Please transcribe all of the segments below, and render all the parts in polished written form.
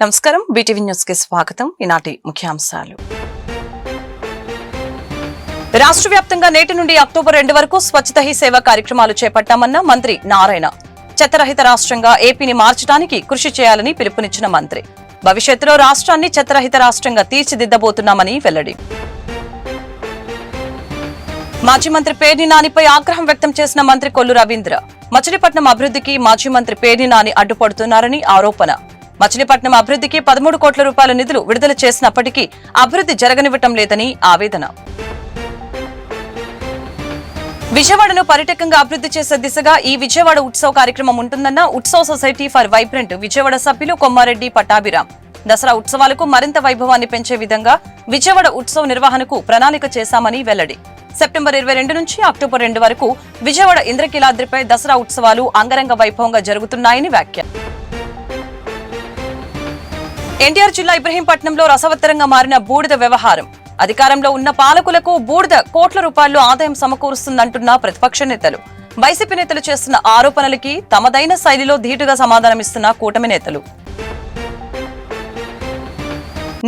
నమస్కారం BTV news కి స్వాగతం. ఈనాటి ముఖ్యాంశాలు. రాష్ట్ర వ్యాప్తంగా నేటి నుండి అక్టోబర్ 2 వరకు స్వచ్ఛత హీ సేవ కార్యక్రమాలు చేపట్టామన్న మంత్రి నారాయణ. చెత్తరహిత రాష్ట్రంగా ఏపీని మార్చడానికి కృషి చేయాలని పిలుపునిచ్చిన మంత్రి. భవిష్యత్తులో రాష్ట్రాన్ని చెత్తరహిత రాష్ట్రంగా తీర్చిదిద్దబోతున్నామని వెల్లడి. మాజీ మంత్రి పేర్ని నానిపై ఆగ్రహం వ్యక్తం చేసిన మంత్రి కొల్లు రవీంద్ర. మచిలీపట్నం అభివృద్ధికి మాజీ మంత్రి పేర్ని నాని అడ్డుపడుతున్నారని ఆరోపణ. మచిలీపట్నం అభివృద్ధికి 13 కోట్ల రూపాయల నిధులు విడుదల చేసినప్పటికీ అభివృద్ధి జరగనివ్వటం లేదని ఆవేదన. విజయవాడను పర్యాటకంగా అభివృద్ధి చేసే దిశగా ఈ విజయవాడ ఉత్సవ్ కార్యక్రమం ఉంటుందన్న Utsav society for vibrant Vijayawada సభ్యులు కొమ్మారెడ్డి పట్టాభిరాం. దసరా ఉత్సవాలకు మరింత వైభవాన్ని పెంచే విధంగా విజయవాడ ఉత్సవ్ నిర్వహణకు ప్రణాళిక చేశామని వెల్లడి. సెప్టెంబర్ 22 నుంచి అక్టోబర్ 2 వరకు విజయవాడ ఇంద్రకీలాద్రిపై దసరా ఉత్సవాలు అంగరంగ వైభవంగా జరుగుతున్నాయని వ్యాఖ్య. ఎన్టీఆర్ జిల్లా ఇబ్రహీంపట్నంలో రసవత్తరంగా మారిన బూడిద వ్యవహారం. అధికారంలో ఉన్న పాలకులకు బూడిద కోట్ల రూపాయలు ఆదాయం సమకూరుస్తుందంటున్న ప్రతిపక్ష నేతలు. వైసీపీ నేతలు చేస్తున్న ఆరోపణలకి తమదైన శైలిలో ధీటుగా సమాధానమిస్తున్న కూటమి నేతలు.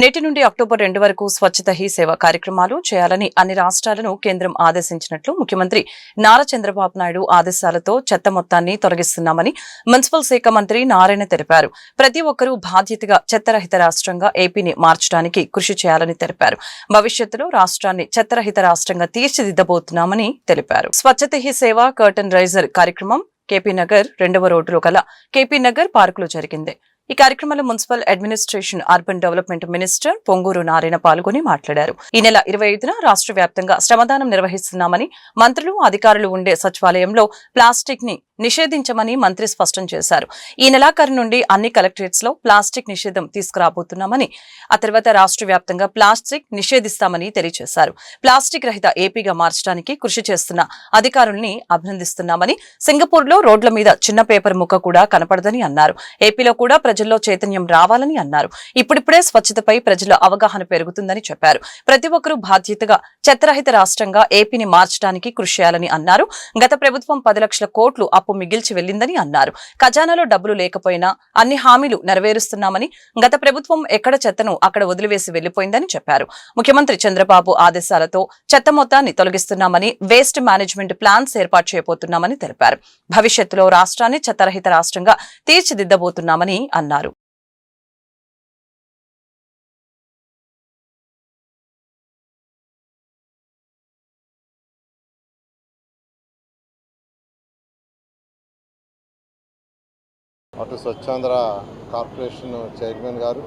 నేటి నుండి అక్టోబర్ 2 వరకు స్వచ్ఛత హీ సేవ కార్యక్రమాలు చేయాలని అన్ని రాష్ట్రాలను కేంద్రం ఆదేశించినట్లు ముఖ్యమంత్రి నారా చంద్రబాబు నాయుడు ఆదేశాలతో చెత్త మొత్తాన్ని తొలగిస్తున్నామని మున్సిపల్ శాఖ మంత్రి నారాయణ తెలిపారు. ప్రతి ఒక్కరూ బాధ్యతగా చెత్తరహిత రాష్ట్రంగా ఏపీని మార్చడానికి కృషి చేయాలని తెలిపారు. భవిష్యత్తులో రాష్ట్రాన్ని చెత్తరహిత రాష్ట్రంగా తీర్చిదిద్దబోతున్నామని తెలిపారు. స్వచ్ఛత హీ సేవ కర్టన్ రైజర్ కార్యక్రమం కేపీ నగర్ 2వ రోడ్డులో గల కేపీ నగర్ పార్కులో జరిగింది. ఈ కార్యక్రమంలో municipal administration urban development minister Ponguru Narayana పాల్గొని మాట్లాడారు. ఈ నెల 25న రాష్ట్ర వ్యాప్తంగా శ్రమదానం నిర్వహిస్తున్నామని, మంత్రులు అధికారులు ఉండే సచివాలయంలో ప్లాస్టిక్ ని నిషేధించమని మంత్రి స్పష్టం చేశారు. ఈ నెలాఖరు నుండి అన్ని కలెక్టరేట్స్ లో ప్లాస్టిక్ నిషేధం తీసుకురాబోతున్నామని, ఆ తర్వాత రాష్ట్ర వ్యాప్తంగా ప్లాస్టిక్ నిషేధిస్తామని తెలియజేశారు. ప్లాస్టిక్ రహిత ఏపీగా మార్చడానికి కృషి చేస్తున్న అధికారుల్ని అభినందిస్తున్నామని, సింగపూర్ లో రోడ్ల మీద చిన్న పేపర్ ముక్క కూడా కనపడదని అన్నారు. ఏపీలో కూడా ప్రజల్లో చైతన్యం రావాలని అన్నారు. ఇప్పుడిప్పుడే స్వచ్ఛతపై ప్రజల అవగాహన పెరుగుతుందని చెప్పారు. ప్రతి ఒక్కరూ బాధ్యతగా చెత్తరహిత రాష్ట్రంగా ఏపీని మార్చడానికి కృషి చేయాలని అన్నారు. గత ప్రభుత్వం 10 లక్షల కోట్లు అప్పు మిగిల్చి వెళ్లిందని అన్నారు. ఖజానాలో డబ్బులు లేకపోయినా అన్ని హామీలు నెరవేరుస్తున్నామని, గత ప్రభుత్వం ఎక్కడ చెత్తను అక్కడ వదిలివేసి వెళ్లిపోయిందని చెప్పారు. ముఖ్యమంత్రి చంద్రబాబు ఆదేశాలతో చెత్త మొత్తాన్ని తొలగిస్తున్నామని, వేస్ట్ మేనేజ్మెంట్ ప్లాన్స్ ఏర్పాటు చేయబోతున్నామని తెలిపారు. భవిష్యత్తులో రాష్ట్రాన్ని చెత్తరహిత రాష్ట్రంగా తీర్చిదిద్దబోతున్నామని అన్నారు. అటు స్వచ్ఛాంధ్ర కార్పొరేషన్ చైర్మన్ గారు,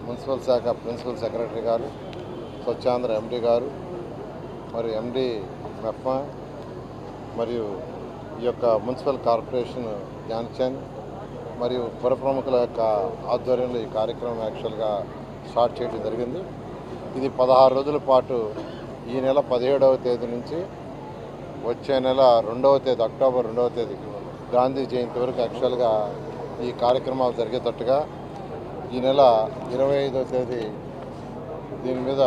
మున్సిపల్ శాఖ ప్రిన్సిపల్ సెక్రటరీ గారు, స్వచ్ఛాంధ్ర ఎండీ గారు, మరియు ఎండీ మెఫ్మా, మరియు ఈ యొక్క మున్సిపల్ కార్పొరేషన్ ధ్యాన్చంద్ మరియు పుర ప్రముఖుల యొక్క ఆధ్వర్యంలో ఈ కార్యక్రమం యాక్చువల్గా స్టార్ట్ చేయడం జరిగింది. ఇది 16 రోజుల పాటు ఈ నెల 17వ తేదీ నుంచి వచ్చే నెల 2వ తేదీ అక్టోబర్ 2వ తేదీ గాంధీ జయంతి వరకు యాక్చువల్గా ఈ కార్యక్రమాలు జరిగేటట్టుగా ఈ నెల 25వ తేదీ దీని మీద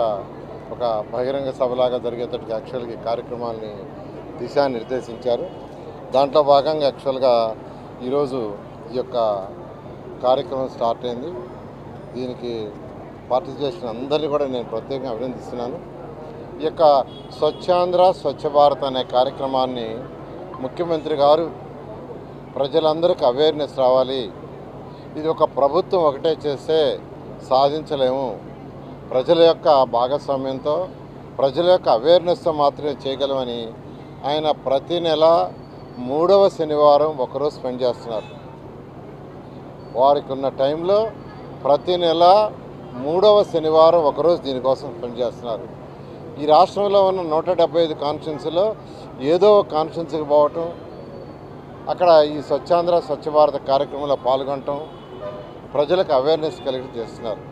ఒక బహిరంగ సభలాగా జరిగేటట్టుగా యాక్చువల్గా ఈ కార్యక్రమాలని దిశానిర్దేశించారు. దాంట్లో భాగంగా యాక్చువల్గా ఈరోజు ఈ యొక్క కార్యక్రమం స్టార్ట్ అయింది. దీనికి పార్టిసిపేట్ చేసిన అందరినీ కూడా నేను ప్రత్యేకంగా అభినందిస్తున్నాను. ఈ యొక్క స్వచ్ఛాంధ్ర స్వచ్ఛ భారత్ అనే కార్యక్రమాన్ని ముఖ్యమంత్రి గారు ప్రజలందరికీ అవేర్నెస్ రావాలి, ఇది ఒక ప్రభుత్వం ఒకటే చేస్తే సాధించలేము, ప్రజల యొక్క భాగస్వామ్యంతో ప్రజల యొక్క అవేర్నెస్తో మాత్రమే చేయగలమని ఆయన ప్రతి నెల 3వ శనివారం ఒకరోజు స్పెండ్ చేస్తున్నారు. వారికి ఉన్న టైంలో ప్రతి నెల 3వ శనివారం ఒకరోజు దీనికోసం స్పెండ్ చేస్తున్నారు. ఈ రాష్ట్రంలో ఉన్న 175 కాన్స్టిట్యున్సీలో ఏదో ఒక కాన్స్టిట్యున్సీకి పోవటం, అక్కడ ఈ స్వచ్ఛాంధ్ర స్వచ్ఛ భారత కార్యక్రమంలో పాల్గొనటం, ప్రజలకు అవేర్నెస్ కలిగి చేస్తున్నారు.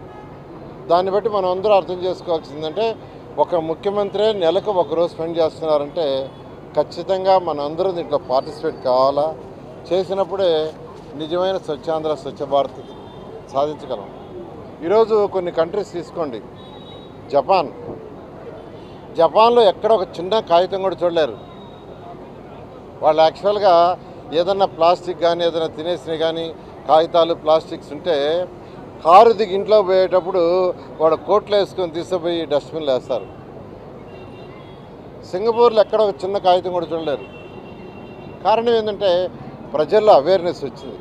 దాన్ని బట్టి మనం అందరూ అర్థం చేసుకోవాల్సిందంటే, ఒక ముఖ్యమంత్రి నెలకు ఒకరోజు స్పెండ్ చేస్తున్నారంటే ఖచ్చితంగా మన అందరూ దీంట్లో పార్టిసిపేట్ కావాలా, చేసినప్పుడే నిజమైన స్వచ్ఛాంధ్ర స్వచ్ఛ భారత్ సాధించగలం. ఈరోజు కొన్ని కంట్రీస్ తీసుకోండి, జపాన్లో ఎక్కడ ఒక చిన్న కాగితం కూడా చూడలేరు. వాళ్ళు యాక్చువల్గా ఏదన్నా ప్లాస్టిక్ కానీ ఏదైనా తినేసినవి కానీ కాగితాలు ప్లాస్టిక్స్ ఉంటే కారు దిగి ఇంట్లో పోయేటప్పుడు వాడు కోట్లు వేసుకొని తీసుకుపోయి డస్ట్బిన్లు వేస్తారు. సింగపూర్లో ఎక్కడ ఒక చిన్న కాగితం కూడా చూడలేరు. కారణం ఏంటంటే ప్రజల్లో అవేర్నెస్ వచ్చింది.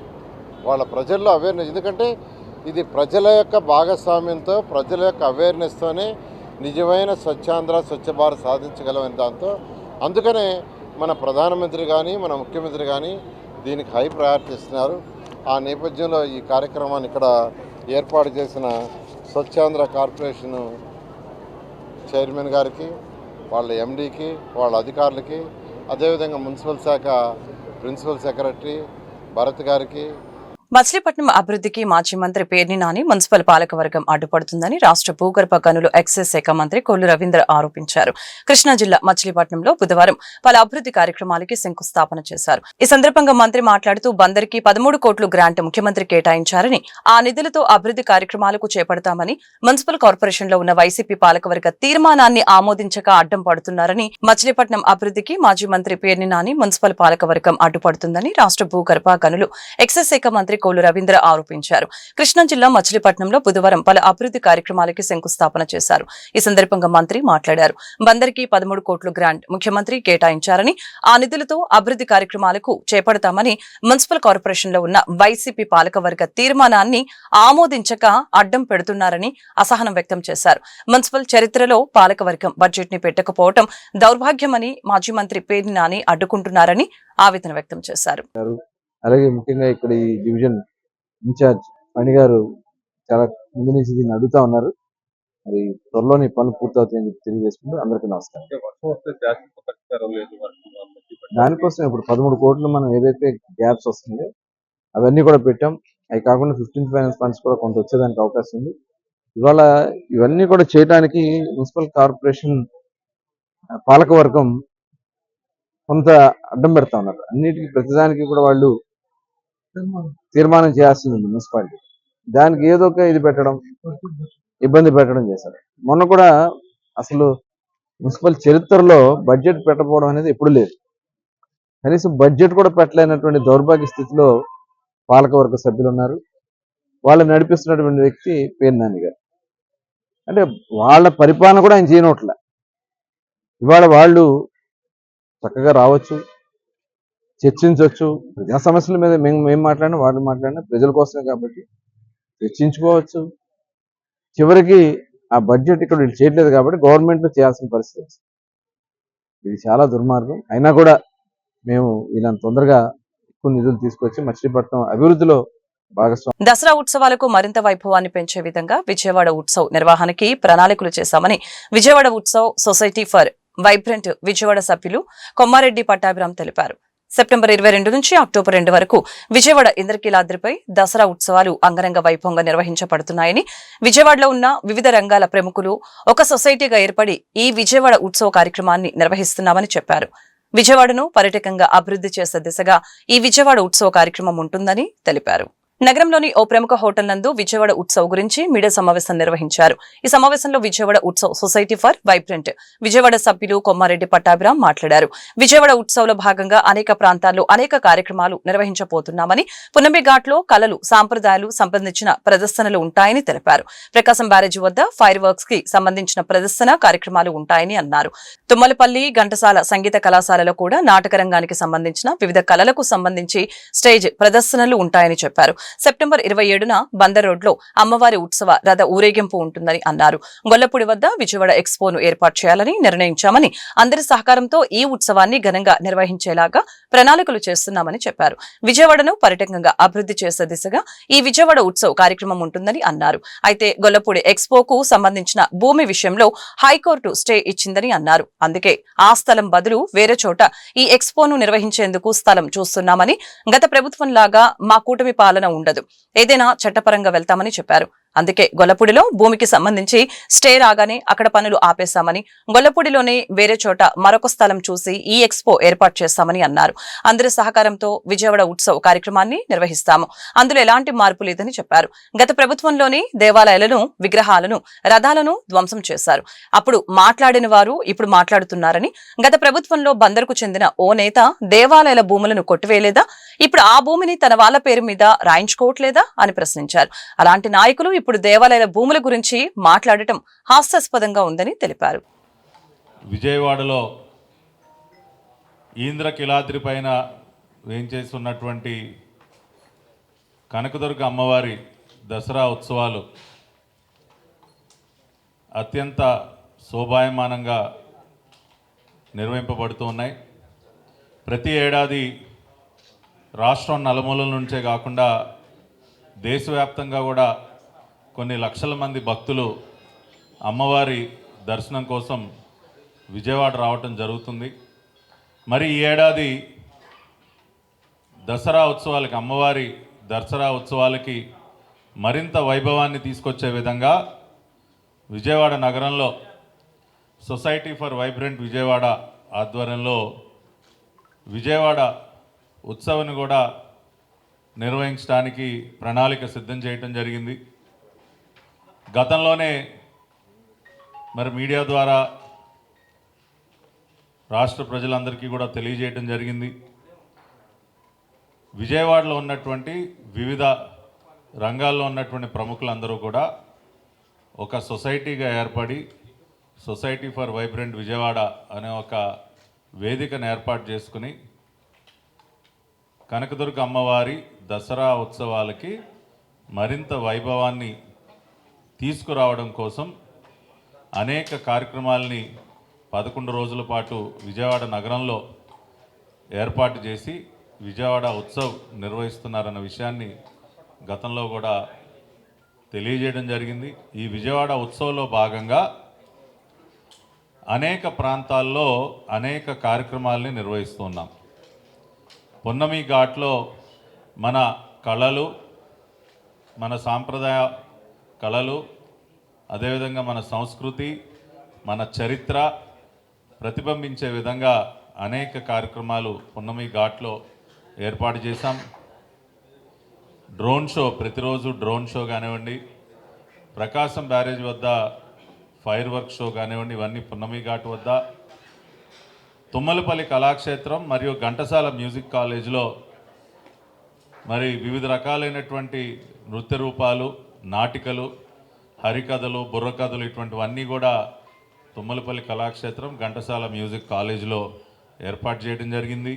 వాళ్ళ ప్రజల్లో అవేర్నెస్, ఎందుకంటే ఇది ప్రజల యొక్క భాగస్వామ్యంతో, ప్రజల యొక్క అవేర్నెస్తోనే నిజమైన స్వచ్ఛాంధ్ర స్వచ్ఛ భారత్ సాధించగలమని దాంతో, అందుకనే మన ప్రధానమంత్రి కానీ మన ముఖ్యమంత్రి కానీ దీనికి హై ప్రయారిటీ ఇస్తున్నారు. ఆ నేపథ్యంలో ఈ కార్యక్రమాన్ని ఇక్కడ ఏర్పాటు చేసిన స్వచ్ఛాంధ్ర కార్పొరేషన్ చైర్మన్ గారికి, వాళ్ళ ఎండీకి, వాళ్ళ అధికారులకి, అదేవిధంగా మున్సిపల్ శాఖ ప్రిన్సిపల్ సెక్రటరీ భరత్ గారికి. మచిలీపట్నం అభివృద్ధికి మాజీ మంత్రి పేర్ని నాని మున్సిపల్ పాలకవర్గం అడ్డుపడుతుందని రాష్ట్ర భూగర్భ గనులు ఎక్సైజ్ శాఖ మంత్రి కొల్లు రవీంద్ర ఆరోపించారు. కృష్ణా జిల్లా మచిలీపట్నంలో బుధవారం పలు అభివృద్ధి కార్యక్రమాలకి శంకుస్థాపన చేశారు. ఈ సందర్భంగా మంత్రి మాట్లాడుతూ బందర్కి 13 కోట్లు గ్రాంట్ ముఖ్యమంత్రి కేటాయించారని, ఆ నిధులతో అభివృద్ధి కార్యక్రమాలకు చేపడతామని, మున్సిపల్ కార్పొరేషన్ లో ఉన్న వైసీపీ పాలకవర్గ తీర్మానాన్ని ఆమోదించక అడ్డం పడుతున్నారని, మచిలీపట్నం అభివృద్ధికి మాజీ మంత్రి పేర్ని నాని మున్సిపల్ పాలకవర్గం అడ్డుపడుతుందని రాష్ట్ర భూగర్భ గనులు ఎక్సైజ్ శాఖ మంత్రి కొల్లు రవీంద్ర ఆరోపించారు. కృష్ణా జిల్లా మచిలీపట్నంలో బుధవారం పలు అభివృద్ధి కార్యక్రమాలకి శంకుస్థాపన చేశారు. ఈ సందర్భంగా మంత్రి మాట్లాడారు. బందర్కి 13 కోట్లు గ్రాంట్ ముఖ్యమంత్రి కేటాయించారని, ఆ నిధులతో అభివృద్ధి కార్యక్రమాలకు చేపడతామని, మున్సిపల్ కార్పొరేషన్ లో ఉన్న వైసీపీ పాలకవర్గ తీర్మానాన్ని ఆమోదించక అడ్డం పెడుతున్నారని అసహనం వ్యక్తం చేశారు. మున్సిపల్ చరిత్రలో పాలకవర్గం బడ్జెట్ ని పెట్టకపోవడం దౌర్భాగ్యమని మాజీ మంత్రి పేర్ని నాని అడ్డుకుంటున్నారని ఆవేదన వ్యక్తం చేశారు. అలాగే ముఖ్యంగా ఇక్కడ ఈ డివిజన్ ఇన్ఛార్జ్ మణి గారు చాలా ముందు నుంచి దీన్ని అడుగుతా ఉన్నారు. మరి త్వరలోని పనులు పూర్తవుతాయని తెలియజేసుకుంటూ అందరికీ నమస్కారం. దానికోసం ఇప్పుడు 13 కోట్లు మనం ఏదైతే గ్యాప్స్ వస్తున్నాయో అవన్నీ కూడా పెట్టాం. అవి కాకుండా 15th ఫైనాన్స్ ఫండ్స్ కూడా కొంత వచ్చేదానికి అవకాశం ఉంది. ఇవాళ ఇవన్నీ కూడా చేయడానికి మున్సిపల్ కార్పొరేషన్ పాలకవర్గం కొంత అడ్డం పెడతా ఉన్నారు. అన్నిటికీ ప్రతిదానికి కూడా వాళ్ళు తీర్మానం చేయాల్సింది ఉంది మున్సిపాలిటీ. దానికి ఏదో ఒక ఇది పెట్టడం, ఇబ్బంది పెట్టడం చేశారు. మొన్న కూడా అసలు మున్సిపల్ చరిత్రలో బడ్జెట్ పెట్టకపోవడం అనేది ఎప్పుడు లేదు. కనీసం బడ్జెట్ కూడా పెట్టలేనటువంటి దౌర్భాగ్య స్థితిలో పాలకవర్గ సభ్యులు ఉన్నారు. వాళ్ళు నడిపిస్తున్నటువంటి వ్యక్తి పేర్ని నాని గారు. అంటే వాళ్ళ పరిపాలన కూడా ఆయన చేయనట్ల. ఇవాళ వాళ్ళు చక్కగా రావచ్చు, చర్చించవచ్చు. ప్రజా సమస్యల మీద మేము మాట్లాడినా వాళ్ళు మాట్లాడినా ప్రజల కోసమే కాబట్టి చర్చించుకోవచ్చు. చివరికి ఆ బడ్జెట్ ఇక్కడ వీళ్ళు చేయట్లేదు కాబట్టి గవర్నమెంట్లో చేయాల్సిన పరిస్థితి. ఇది చాలా దుర్మార్గం. అయినా కూడా మేము ఇలాంటి తొందరగా ఎక్కువ నిధులు తీసుకొచ్చి మచిలీపట్నం అభివృద్ధిలో భాగస్వామి. దసరా ఉత్సవాలకు మరింత వైభవాన్ని పెంచే విధంగా విజయవాడ ఉత్సవ్ నిర్వహణకి ప్రణాళికలు చేశామని Vijayawada Utsav society for vibrant Vijayawada సభ్యులు కొమ్మారెడ్డి పట్టాభిరామ్ తెలిపారు. సెప్టెంబర్ 22 నుంచి అక్టోబర్ 2 వరకు విజయవాడ ఇంద్రకీలాద్రిపై దసరా ఉత్సవాలు అంగరంగ వైభవంగా నిర్వహించబడుతున్నాయని, విజయవాడలో ఉన్న వివిధ రంగాల ప్రముఖులు ఒక సొసైటీగా ఏర్పడి ఈ విజయవాడ ఉత్సవ కార్యక్రమాన్ని నిర్వహిస్తున్నామని చెప్పారు. విజయవాడను పర్యాటకంగా అభివృద్ధి చేసే దిశగా ఈ విజయవాడ ఉత్సవ కార్యక్రమం ఉంటుందని తెలిపారు. నగరంలోని ఓ ప్రముఖ హోటల్ నందు విజయవాడ ఉత్సవ్ గురించి మీడియా సమావేశం నిర్వహించారు. ఈ సమావేశంలో Vijayawada Utsav society for vibrant Vijayawada సభ్యులు కొమ్మారెడ్డి పట్టాభిరామ్ మాట్లాడారు. విజయవాడ ఉత్సవ్ లో భాగంగా అనేక ప్రాంతాల్లో అనేక కార్యక్రమాలు నిర్వహించబోతున్నామని, పున్నమి ఘాట్ లో కళలు, సాంప్రదాయాలు సంబంధించిన ప్రదర్శనలు ఉంటాయని తెలిపారు. ప్రకాశం బ్యారేజీ వద్ద ఫైర్ వర్క్స్ కి సంబంధించిన ప్రదర్శన కార్యక్రమాలు ఉంటాయని అన్నారు. తుమ్మలపల్లి ఘంటసాల సంగీత కళాశాలలో కూడా నాటక రంగానికి సంబంధించిన వివిధ కళలకు సంబంధించి స్టేజ్ ప్రదర్శనలు ఉంటాయని చెప్పారు. సెప్టెంబర్ 27న బందర్ రోడ్ లో అమ్మవారి ఉత్సవ రథ ఊరేగింపు ఉంటుందని అన్నారు. గొల్లపూడి వద్ద విజయవాడ ఎక్స్పోను ఏర్పాటు చేయాలని నిర్ణయించామని, అందరి సహకారంతో ఈ ఉత్సవాన్ని ఘనంగా నిర్వహించేలాగా ప్రణాళికలు చేస్తున్నామని చెప్పారు. విజయవాడను పర్యాటకంగా అభివృద్ధి చేసే దిశగా ఈ విజయవాడ ఉత్సవ్ కార్యక్రమం ఉంటుందని అన్నారు. అయితే గొల్లపూడి ఎక్స్పోకు సంబంధించిన భూమి విషయంలో హైకోర్టు స్టే ఇచ్చిందని అన్నారు. అందుకే ఆ స్థలం బదులు వేరే చోట ఈ ఎక్స్పోను నిర్వహించేందుకు స్థలం చూస్తున్నామని, గత ప్రభుత్వంలాగా మా కూటమి పాలన ఉండదు, ఏదైనా చట్టపరంగా వెళ్తామని చెప్పారు. అందుకే గొల్లపూడిలో భూమికి సంబంధించి స్టే రాగానే అక్కడ పనులు ఆపేశామని, గొల్లపూడిలోనే వేరే చోట మరొక స్థలం చూసి ఈ ఎక్స్పో ఏర్పాటు చేస్తామని అన్నారు. అందరి సహకారంతో విజయవాడ ఉత్సవ్ కార్యక్రమాన్ని నిర్వహిస్తాము. అందులో ఎలాంటి మార్పు లేదని చెప్పారు. గత ప్రభుత్వంలోని దేవాలయాలను, విగ్రహాలను, రథాలను ధ్వంసం చేశారు. అప్పుడు మాట్లాడిన వారు ఇప్పుడు మాట్లాడుతున్నారని, గత ప్రభుత్వంలో బందరుకు చెందిన ఓ నేత దేవాలయాల భూములను కొట్టివేయలేదా, ఇప్పుడు ఆ భూమిని తన వాళ్ళ పేరు మీద రాయించుకోవట్లేదా అని ప్రశ్నించారు. అలాంటి నాయకులు ఇప్పుడు దేవాలయాల భూముల గురించి మాట్లాడటం హాస్యాస్పదంగా ఉందని తెలిపారు. విజయవాడలో ఇంద్రకిలాద్రి పైన వేంచేస్తున్నటువంటి కనకదుర్గ అమ్మవారి దసరా ఉత్సవాలు అత్యంత శోభాయమానంగా నిర్వహింపబడుతూ ఉన్నాయి. ప్రతి ఏడాది రాష్ట్రం నలుమూలల నుంచే కాకుండా దేశవ్యాప్తంగా కూడా కొన్ని లక్షల మంది భక్తులు అమ్మవారి దర్శనం కోసం విజయవాడ రావటం జరుగుతుంది. మరి ఈ ఏడాది దసరా ఉత్సవాలకి, అమ్మవారి దసరా ఉత్సవాలకి మరింత వైభవాన్ని తీసుకొచ్చే విధంగా విజయవాడ నగరంలో సొసైటీ ఫర్ వైబ్రెంట్ విజయవాడ ఆధ్వర్యంలో విజయవాడ ఉత్సవాన్ని కూడా నిర్వహించడానికి ప్రణాళిక సిద్ధం చేయటం జరిగింది. గతంలోనే మరి మీడియా ద్వారా రాష్ట్ర ప్రజలందరికీ కూడా తెలియజేయటం జరిగింది. విజయవాడలో ఉన్నటువంటి వివిధ రంగాల్లో ఉన్నటువంటి ప్రముఖులందరూ కూడా ఒక సొసైటీగా ఏర్పడి సొసైటీ ఫర్ వైబ్రెంట్ విజయవాడ అనే ఒక వేదికను ఏర్పాటు చేసుకుని కనకదుర్గ అమ్మవారి దసరా ఉత్సవాలకి మరింత వైభవాన్ని తీసుకురావడం కోసం అనేక కార్యక్రమాలని 11 రోజుల పాటు విజయవాడ నగరంలో ఏర్పాటు చేసి విజయవాడ ఉత్సవ్ నిర్వహిస్తున్నారన్న విషయాన్ని గతంలో కూడా తెలియజేయడం జరిగింది. ఈ విజయవాడ ఉత్సవంలో భాగంగా అనేక ప్రాంతాల్లో అనేక కార్యక్రమాలని నిర్వహిస్తున్నాం. పున్నమి ఘాట్లో మన కళలు, మన సాంప్రదాయ కళలు, అదేవిధంగా మన సంస్కృతి, మన చరిత్ర ప్రతిబింబించే విధంగా అనేక కార్యక్రమాలు పున్నమి ఘాట్లో ఏర్పాటు చేశాం. డ్రోన్ షో, ప్రతిరోజు డ్రోన్ షో కానివ్వండి, ప్రకాశం బ్యారేజ్ వద్ద ఫైర్ వర్క్ షో కానివ్వండి, ఇవన్నీ పున్నమి ఘాట్ వద్ద, తుమ్మలపల్లి కళాక్షేత్రం మరియు ఘంటసాల మ్యూజిక్ కాలేజ్లో మరి వివిధ రకాలైనటువంటి నృత్య రూపాలు, నాటికలు, హరికథలు, బుర్రకథలు ఇటువంటివన్నీ కూడా తుమ్మలపల్లి కళాక్షేత్రం, ఘంటసాల మ్యూజిక్ కాలేజ్లో ఏర్పాటు చేయడం జరిగింది.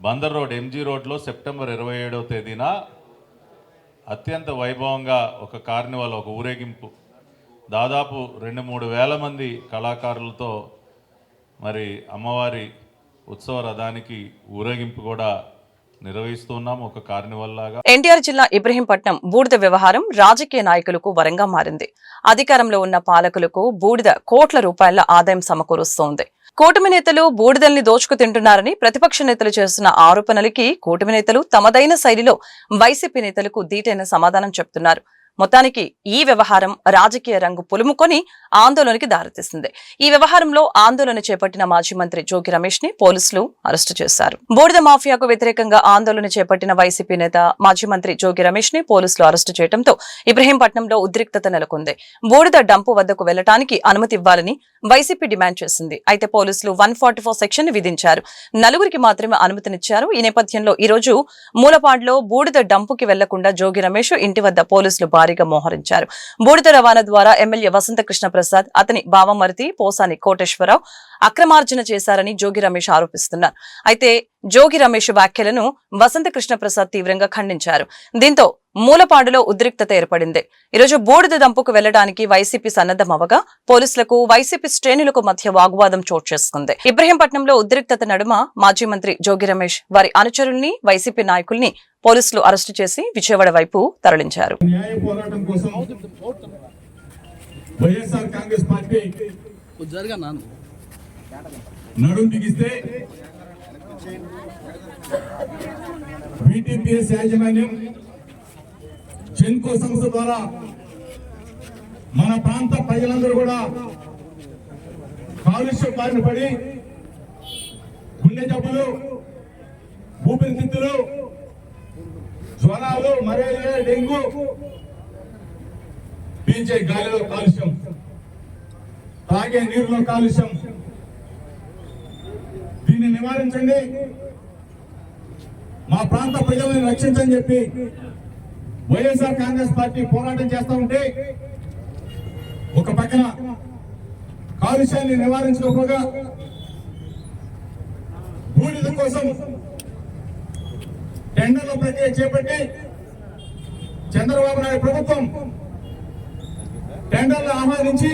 బందర్ రోడ్, ఎంజీ రోడ్లో సెప్టెంబర్ 27వ తేదీన అత్యంత వైభవంగా ఒక కార్నివాల్, ఒక ఊరేగింపు, దాదాపు 2-3 వేల మంది కళాకారులతో మరి అమ్మవారి ఉత్సవ రథానికి ఊరేగింపు కూడా నిర్వహిస్తున్నాం, ఒక కార్నివల్ లాగా. ఎన్టీఆర్ జిల్లా ఇబ్రహీంపట్నం బూడిద వ్యవహారం రాజకీయ నాయకులకు వరంగా మారింది. అధికారంలో ఉన్న పాలకులకు బూడిద కోట్ల రూపాయల ఆదాయం సమకూరుస్తోంది. కూటమి నేతలు బూడిదల్ని దోచుకు తింటున్నారని ప్రతిపక్ష నేతలు చేస్తున్న ఆరోపణలకి కూటమి నేతలు తమదైన శైలిలో వైసీపీ నేతలకు దీటైన సమాధానం చెప్తున్నారు. మొత్తానికి ఈ వ్యవహారం రాజకీయ రంగు పులుముకొని ఆందోళనకి దారితీసింది. ఈ వ్యవహారంలో ఆందోళన చేపట్టిన మాజీ మంత్రి జోగి రమేష్ ని పోలీసులు అరెస్టు చేశారు. బూడిద మాఫియాకు వ్యతిరేకంగా ఆందోళన చేపట్టిన వైసీపీ నేత మాజీ మంత్రి జోగి రమేష్ ని పోలీసులు అరెస్టు చేయడంతో ఇబ్రహీంపట్నంలో ఉద్రిక్తత నెలకొంది. బూడిద డంపు వద్దకు వెళ్లడానికి అనుమతి ఇవ్వాలని వైసీపీ డిమాండ్ చేసింది. అయితే పోలీసులు 144 సెక్షన్ విధించారు. 4గురికి మాత్రమే అనుమతినిచ్చారు. ఈ నేపథ్యంలో ఈ రోజు మూలపాడులో బూడిద డంపుకి వెళ్లకుండా జోగి రమేష్ ఇంటి వద్ద పోలీసులు భారీగా మోహరించారు. బూడిద రవాణా ద్వారా ఎమ్మెల్యే వసంత కృష్ణ ప్రసాద్, అతని బావమరిది పోసాని కోటేశ్వరరావు అక్రమార్జన చేశారని జోగి రమేష్ ఆరోపిస్తున్నారు. అయితే జోగి రమేష్ వ్యాఖ్యలను వసంత కృష్ణ ప్రసాద్ తీవ్రంగా ఖండించారు. దీంతో మూలపాడులో ఉద్రిక్తత ఏర్పడింది. ఈరోజు బూడిద దంపుకు వెళ్లడానికి వైసీపీ సన్నద్దమవగా పోలీసులకు వైసీపీ శ్రేణులకు మధ్య వాగ్వాదం చోటు చేసుకుంది. ఇబ్రహీంపట్నంలో ఉద్రిక్తత నడుమ మాజీ మంత్రి జోగి రమేష్ వారి అనుచరుల్ని, వైసీపీ నాయకుల్ని పోలీసులు అరెస్టు చేసి విజయవాడ వైపు తరలించారు. నడుం బిగిస్తే VTPS యాజమాన్యం జెన్కో సంస్థ ద్వారా మన ప్రాంత ప్రజలందరూ కూడా కాలుష్య బారిన పడి గుండె జబ్బులు, ఊపిరితిత్తులు, జ్వరాలు, మలేరియా, డెంగ్యూ, పీల్చే గాలిలో కాలుష్యం, తాగే నీరులో కాలుష్యం, దీన్ని నివారించండి, మా ప్రాంత ప్రజలను రక్షించని చెప్పి వైఎస్ఆర్ కాంగ్రెస్ పార్టీ పోరాటం చేస్తూ ఉంటే ఒక పక్కన కాలుష్యాన్ని నివారించకపోగా బూడిద కోసం టెండర్ల ప్రక్రియ చేపట్టి చంద్రబాబు నాయుడు ప్రభుత్వం టెండర్లు ఆహ్వానించి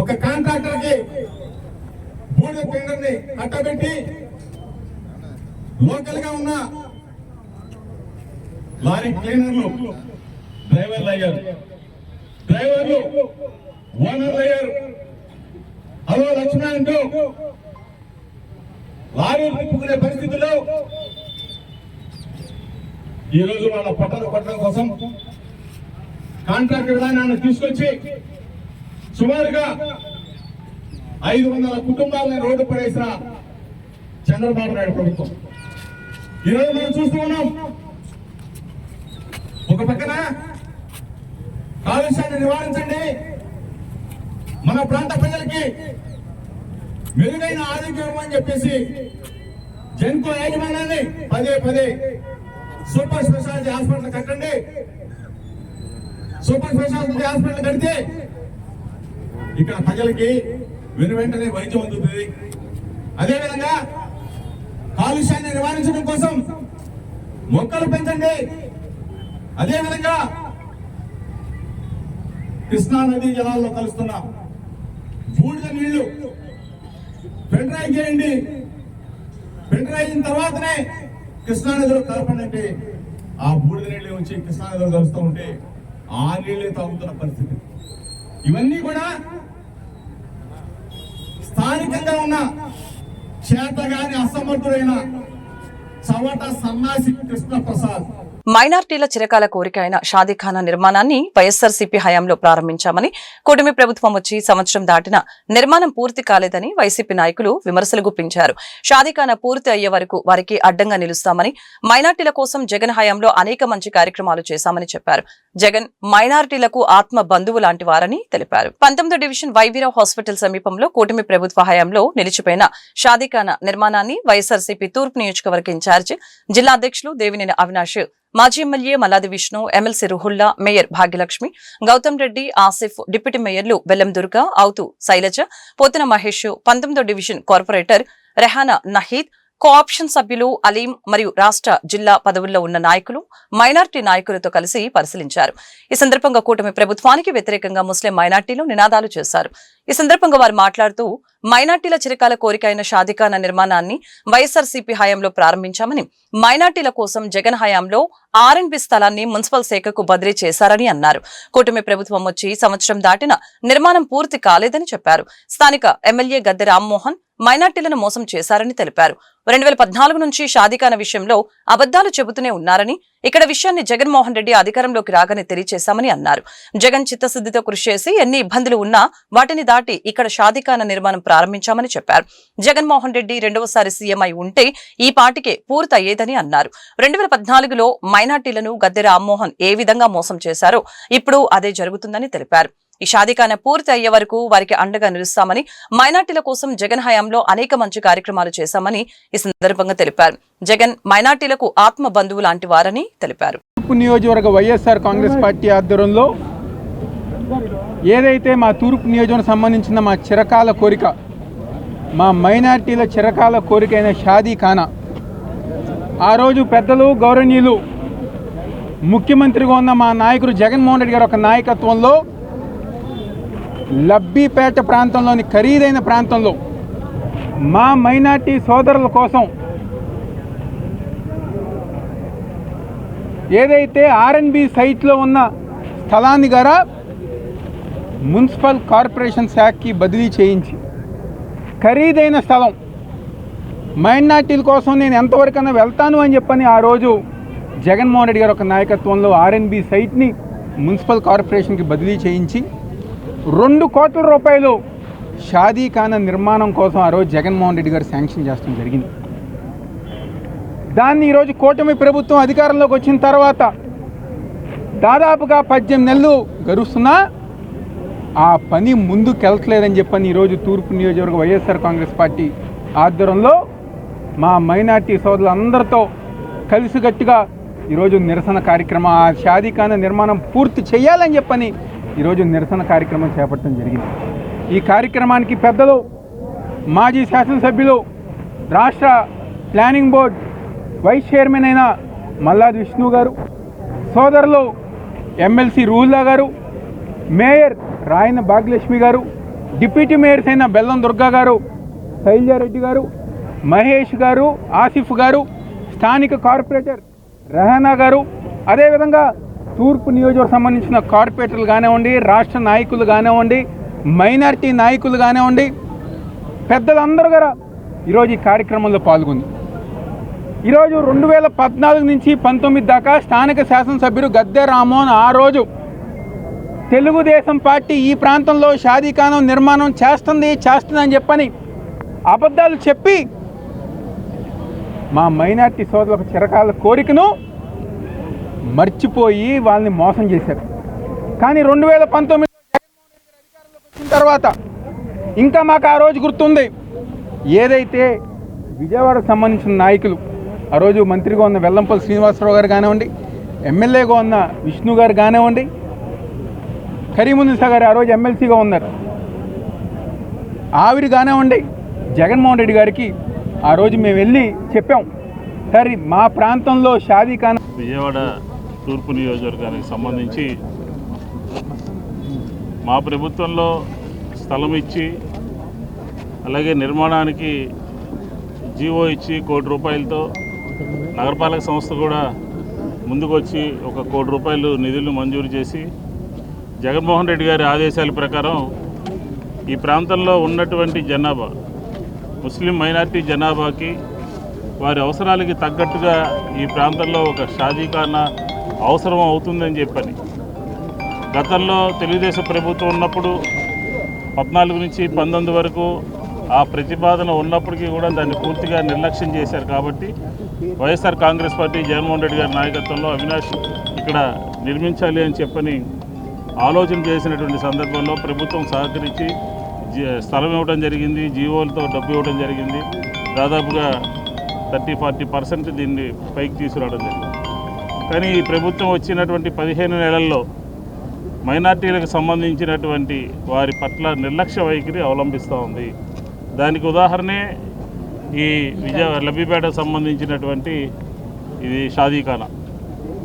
ఒక కాంట్రాక్టర్ కి బూడిద టెండర్ ని కట్టబెట్టి లోకల్ గా ఉన్న లారీ క్లీనర్లు డ్రైవర్లు అయ్యారు, డ్రైవర్లు ఓనర్లు అయ్యారు. హలో లక్ష్మణ అంటూ లారీలు తిప్పుకునే పరిస్థితుల్లో ఈరోజు వాళ్ళ పట్టలు కొట్టడం కోసం కాంట్రాక్ట్ విధానాన్ని తీసుకొచ్చి సుమారుగా 500 కుటుంబాలను రోడ్డు పడేసిన చంద్రబాబు నాయుడు ప్రభుత్వం ఈరోజు మనం చూస్తూ ఉన్నాం. ఒక పక్కన కాలుష్యాన్ని నివారించండి, మన ప్రాంత ప్రజలకి మెరుగైన ఆరోగ్యం అని చెప్పేసి జెన్కో యాజమాన్యాన్ని పదే సూపర్ స్పెషాలిటీ హాస్పిటల్ కట్టండి, సూపర్ స్పెషాలిటీ హాస్పిటల్ కడితే ఇక్కడ ప్రజలకి వెంటనే వైద్యం అందుతుంది. అదేవిధంగా కాలుష్యాన్ని నివారించడం కోసం మొక్కలు పెంచండి. అదేవిధంగా కృష్ణా నదీ జలాల్లో కలుస్తున్న బూడిద నీళ్లు ఫిల్టర్ చేయండి, ఫిల్టర్ అయిన తర్వాతనే కృష్ణా నదిలో కలపండి అంటే ఆ బూడిద నీళ్ళు వచ్చి కృష్ణా నదిలో కలుస్తూ ఉంటే ఆ నీళ్ళే తాగుతున్న పరిస్థితి. ఇవన్నీ కూడా స్థానికంగా ఉన్న చేతగాని అసమర్థుడైన చవట సన్నాసి కృష్ణ ప్రసాద్. మైనార్టీల చిరకాల కోరిక అయిన షాదీఖానా నిర్మాణాన్ని వైఎస్సార్సీపీ హయాంలో ప్రారంభించామని, కూటమి ప్రభుత్వం వచ్చి సంవత్సరం దాటినా నిర్మాణం పూర్తి కాలేదని వైసీపీ నాయకులు విమర్శలు గుప్పించారు. షాదీఖానా పూర్తి అయ్యే వరకు వారికి అడ్డంగా నిలుస్తామని, మైనార్టీల కోసం జగన్ హయాంలో అనేక మంచి కార్యక్రమాలు చేశామని చెప్పారు. జగన్ మైనార్టీలకు ఆత్మ బంధువు లాంటి వారని తెలిపారు. 19వ డివిజన్ వైవీరావు హాస్పిటల్ సమీపంలో కూటమి ప్రభుత్వ హయాంలో నిలిచిపోయిన షాదీఖానా నిర్మాణాన్ని వైఎస్సార్సీపీ తూర్పు నియోజకవర్గ ఇన్ఛార్జి జిల్లా అధ్యక్షులు దేవినేని అవినాష్, మాజీ MLA Malladi Vishnu, MLC Ruhulla, mayor Bhagyalakshmi, Gautam Reddy, Asif, deputy మేయర్లు బెల్లం దుర్గా, ఔతు శైలజ, పోతన మహేష్, 19వ division corporator Rehana Naheed, co-option సభ్యులు అలీం మరియు రాష్ట్ర జిల్లా పదవుల్లో ఉన్న నాయకులు మైనార్టీ నాయకులతో కలిసి పరిశీలించారు. ఈ సందర్భంగా కూటమి ప్రభుత్వానికి వ్యతిరేకంగా ముస్లిం మైనార్టీలు నినాదాలు చేశారు. ఈ సందర్భంగా వారు మాట్లాడుతూ మైనార్టీల చిరకాల కోరిక అయిన షాదీఖానా నిర్మాణాన్ని వైఎస్సార్సీపీ హయాంలో ప్రారంభించామని, మైనార్టీల కోసం జగన్ హయాంలో R&B స్థలాన్ని మున్సిపల్ శాఖకు బదిలీ చేశారని అన్నారు. కూటమి ప్రభుత్వం వచ్చి సంవత్సరం దాటినా నిర్మాణం పూర్తి కాలేదని చెప్పారు. స్థానిక ఎమ్మెల్యే గద్దె రామ్మోహన్ మైనార్టీలను మోసం చేశారని తెలిపారు. 2014 నుంచి షాదీఖానా విషయంలో అబద్దాలు చెబుతూనే ఉన్నారని, ఇక్కడ విషయాన్ని జగన్మోహన్ రెడ్డి అధికారంలోకి రాగానే తెలియచేశామని అన్నారు. జగన్ చిత్తశుద్ధితో కృషి చేసి ఎన్ని ఇబ్బందులు ఉన్నా వాటిని దాటి ఇక్కడ షాదీఖానా నిర్మాణం ప్రారంభించామని చెప్పారు. జగన్మోహన్ రెడ్డి రెండవసారి సీఎం అయి ఉంటే ఈ పాటికే పూర్తి అయ్యేదని అన్నారు. 2014లో మైనార్టీలను గద్దె రామ్మోహన్ ఏ విధంగా మోసం చేశారో ఇప్పుడు అదే జరుగుతుందని తెలిపారు. ఈ షాదీఖానా పూర్తి అయ్యే వరకు వారికి అండగా నిలుస్తామని, మైనార్టీల కోసం జగన్ హయాంలో అనేక మంచి కార్యక్రమాలు చేశామని ఈ సందర్భంగా తెలిపారు. జగన్ మైనార్టీలకు ఆత్మ బంధువు లాంటి వారని తెలిపారు. తూర్పు నియోజకవర్గ వైఎస్ఆర్ కాంగ్రెస్ పార్టీ ఆధ్వర్యంలో ఏదైతే మా తూర్పు నియోజకవర్గం సంబంధించిన మా చిరకాల కోరిక, మా మైనార్టీల చిరకాల కోరిక అయిన షాదీఖానా, ఆ రోజు పెద్దలు గౌరవనీయులు ముఖ్యమంత్రిగా ఉన్న మా నాయకుడు జగన్మోహన్ రెడ్డి గారి ఒక నాయకత్వంలో లబ్బీపేట ప్రాంతంలోని ఖరీదైన ప్రాంతంలో మా మైనార్టీ సోదరుల కోసం ఏదైతే R&B సైట్లో ఉన్న స్థలాన్ని గారా మున్సిపల్ కార్పొరేషన్ శాఖకి బదిలీ చేయించి, ఖరీదైన స్థలం మైనార్టీల కోసం నేను ఎంతవరకైనా వెళ్తాను అని చెప్పని ఆ రోజు జగన్మోహన్ రెడ్డి గారు ఒక నాయకత్వంలో ఆర్ఎన్బి సైట్ని మున్సిపల్ కార్పొరేషన్కి బదిలీ చేయించి 2 కోట్ల రూపాయలు షాదీఖానా నిర్మాణం కోసం ఆ రోజు జగన్మోహన్ రెడ్డి గారు శాంక్షన్ చేస్తడం జరిగింది. దాన్ని ఈరోజు కూటమి ప్రభుత్వం అధికారంలోకి వచ్చిన తర్వాత దాదాపుగా 18 నెలలు గడుస్తున్నా ఆ పని ముందుకెళ్ళట్లేదని చెప్పని ఈరోజు తూర్పు నియోజకవర్గ వైఎస్ఆర్ కాంగ్రెస్ పార్టీ ఆధ్వర్యంలో మా మైనార్టీ సోదరులందరితో కలిసికట్టుగా ఈరోజు నిరసన కార్యక్రమం, ఆ షాదీఖానా నిర్మాణం పూర్తి చేయాలని చెప్పని ఈరోజు నిరసన కార్యక్రమం చేపట్టడం జరిగింది. ఈ కార్యక్రమానికి పెద్దలు మాజీ శాసనసభ్యులు, రాష్ట్ర ప్లానింగ్ బోర్డ్ వైస్ చైర్మన్ అయిన మల్లాది విష్ణు గారు, సోదరులు ఎమ్మెల్సీ రూహుల్లా గారు, మేయర్ రాయన భాగ్యలక్ష్మి గారు, డిప్యూటీ మేయర్స్ అయిన బెల్లం దుర్గా గారు, శైలజారెడ్డి గారు, మహేష్ గారు, ఆసిఫ్ గారు, స్థానిక కార్పొరేటర్ రెహానా గారు, అదేవిధంగా తూర్పు నియోజకవర్గం సంబంధించిన కార్పొరేటర్లు కానివ్వండి, రాష్ట్ర నాయకులు కానివ్వండి, మైనారిటీ నాయకులు కానివ్వండి, పెద్దలందరూ కూడా ఈరోజు ఈ కార్యక్రమంలో పాల్గొంది. ఈరోజు 2014 నుంచి 19 దాకా స్థానిక శాసనసభ్యుడు గద్దె రామ్మోహన్ ఆ రోజు తెలుగుదేశం పార్టీ ఈ ప్రాంతంలో షాదీఖానా నిర్మాణం చేస్తుందని చెప్పని అబద్ధాలు చెప్పి మా మైనార్టీ సోదరులకు చిరకాల కోరికను మర్చిపోయి వాళ్ళని మోసం చేశారు. కానీ 2019 అధికారంలోకి వచ్చిన తర్వాత ఇంకా మాకు ఆ రోజు గుర్తుంది, ఏదైతే విజయవాడకు సంబంధించిన నాయకులు ఆ రోజు మంత్రిగా ఉన్న వెల్లంపల్లి శ్రీనివాసరావు గారు కానివ్వండి, ఎమ్మెల్యేగా ఉన్న విష్ణు గారు కానివ్వండి, కరీమున్నీసా గారు ఆ రోజు ఎమ్మెల్సీగా ఉన్నారు, ఆవిడ కానివ్వండి, జగన్మోహన్ రెడ్డి గారికి ఆ రోజు మేము వెళ్ళి చెప్పాం, సరే మా ప్రాంతంలో షాదీఖానా విజయవాడ తూర్పు నియోజకవర్గానికి సంబంధించి మా ప్రభుత్వంలో స్థలం ఇచ్చి అలాగే నిర్మాణానికి జీవో ఇచ్చి ₹1 కోటి నగరపాలక సంస్థ కూడా ముందుకొచ్చి ₹1 కోటి నిధులు మంజూరు చేసి జగన్మోహన్ రెడ్డి గారి ఆదేశాల ప్రకారం ఈ ప్రాంతంలో ఉన్నటువంటి జనాభా ముస్లిం మైనారిటీ జనాభాకి వారి అవసరాలకి తగ్గట్టుగా ఈ ప్రాంతంలో ఒక షాదీఖానా అవసరం అవుతుందని చెప్పని గతంలో తెలుగుదేశం ప్రభుత్వం ఉన్నప్పుడు 14 నుంచి 19 వరకు ఆ ప్రతిపాదన ఉన్నప్పటికీ కూడా దాన్ని పూర్తిగా నిర్లక్ష్యం చేశారు. కాబట్టి వైఎస్ఆర్ కాంగ్రెస్ పార్టీ జగన్మోహన్ రెడ్డి గారి నాయకత్వంలో అవినాష్ ఇక్కడ నిర్మించాలి అని చెప్పని ఆలోచన చేసినటువంటి సందర్భంలో ప్రభుత్వం సహకరించి స్థలం ఇవ్వడం జరిగింది, జీవోలతో డబ్బు ఇవ్వడం జరిగింది. దాదాపుగా 30-40% దీన్ని పైకి తీసుకురావడం జరిగింది. కానీ ఈ ప్రభుత్వం వచ్చినటువంటి 15 నెలల్లో మైనార్టీలకు సంబంధించినటువంటి వారి పట్ల నిర్లక్ష్య వైఖరి అవలంబిస్తూ ఉంది. దానికి ఉదాహరణే ఈ లబ్బిపేటకు సంబంధించినటువంటి ఇది షాదీఖానా.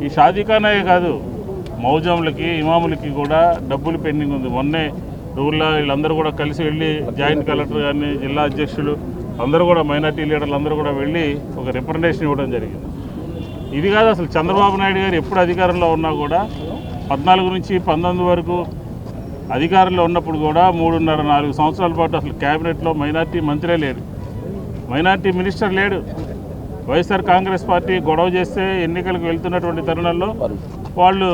ఈ షాదీఖానాయే కాదు, మౌజంలకి ఇమాములకి కూడా డబ్బులు పెండింగ్ ఉంది. మొన్నే రూల్లా వీళ్ళందరూ కూడా కలిసి వెళ్ళి జాయింట్ కలెక్టర్ కానీ జిల్లా అధ్యక్షులు అందరూ కూడా మైనార్టీ లీడర్లు అందరూ కూడా వెళ్ళి ఒక రిప్రజెంటేషన్ ఇవ్వడం జరిగింది. ఇది కాదు, అసలు చంద్రబాబు నాయుడు గారు ఎప్పుడు అధికారంలో ఉన్నా కూడా 14 నుంచి 19 వరకు అధికారంలో ఉన్నప్పుడు కూడా 3.5-4 సంవత్సరాల పాటు అసలు క్యాబినెట్లో మైనార్టీ మంత్రే లేడు, మైనార్టీ మినిస్టర్ లేడు. వైఎస్ఆర్ కాంగ్రెస్ పార్టీ గొడవ చేస్తే ఎన్నికలకు వెళ్తున్నటువంటి తరుణంలో వాళ్ళు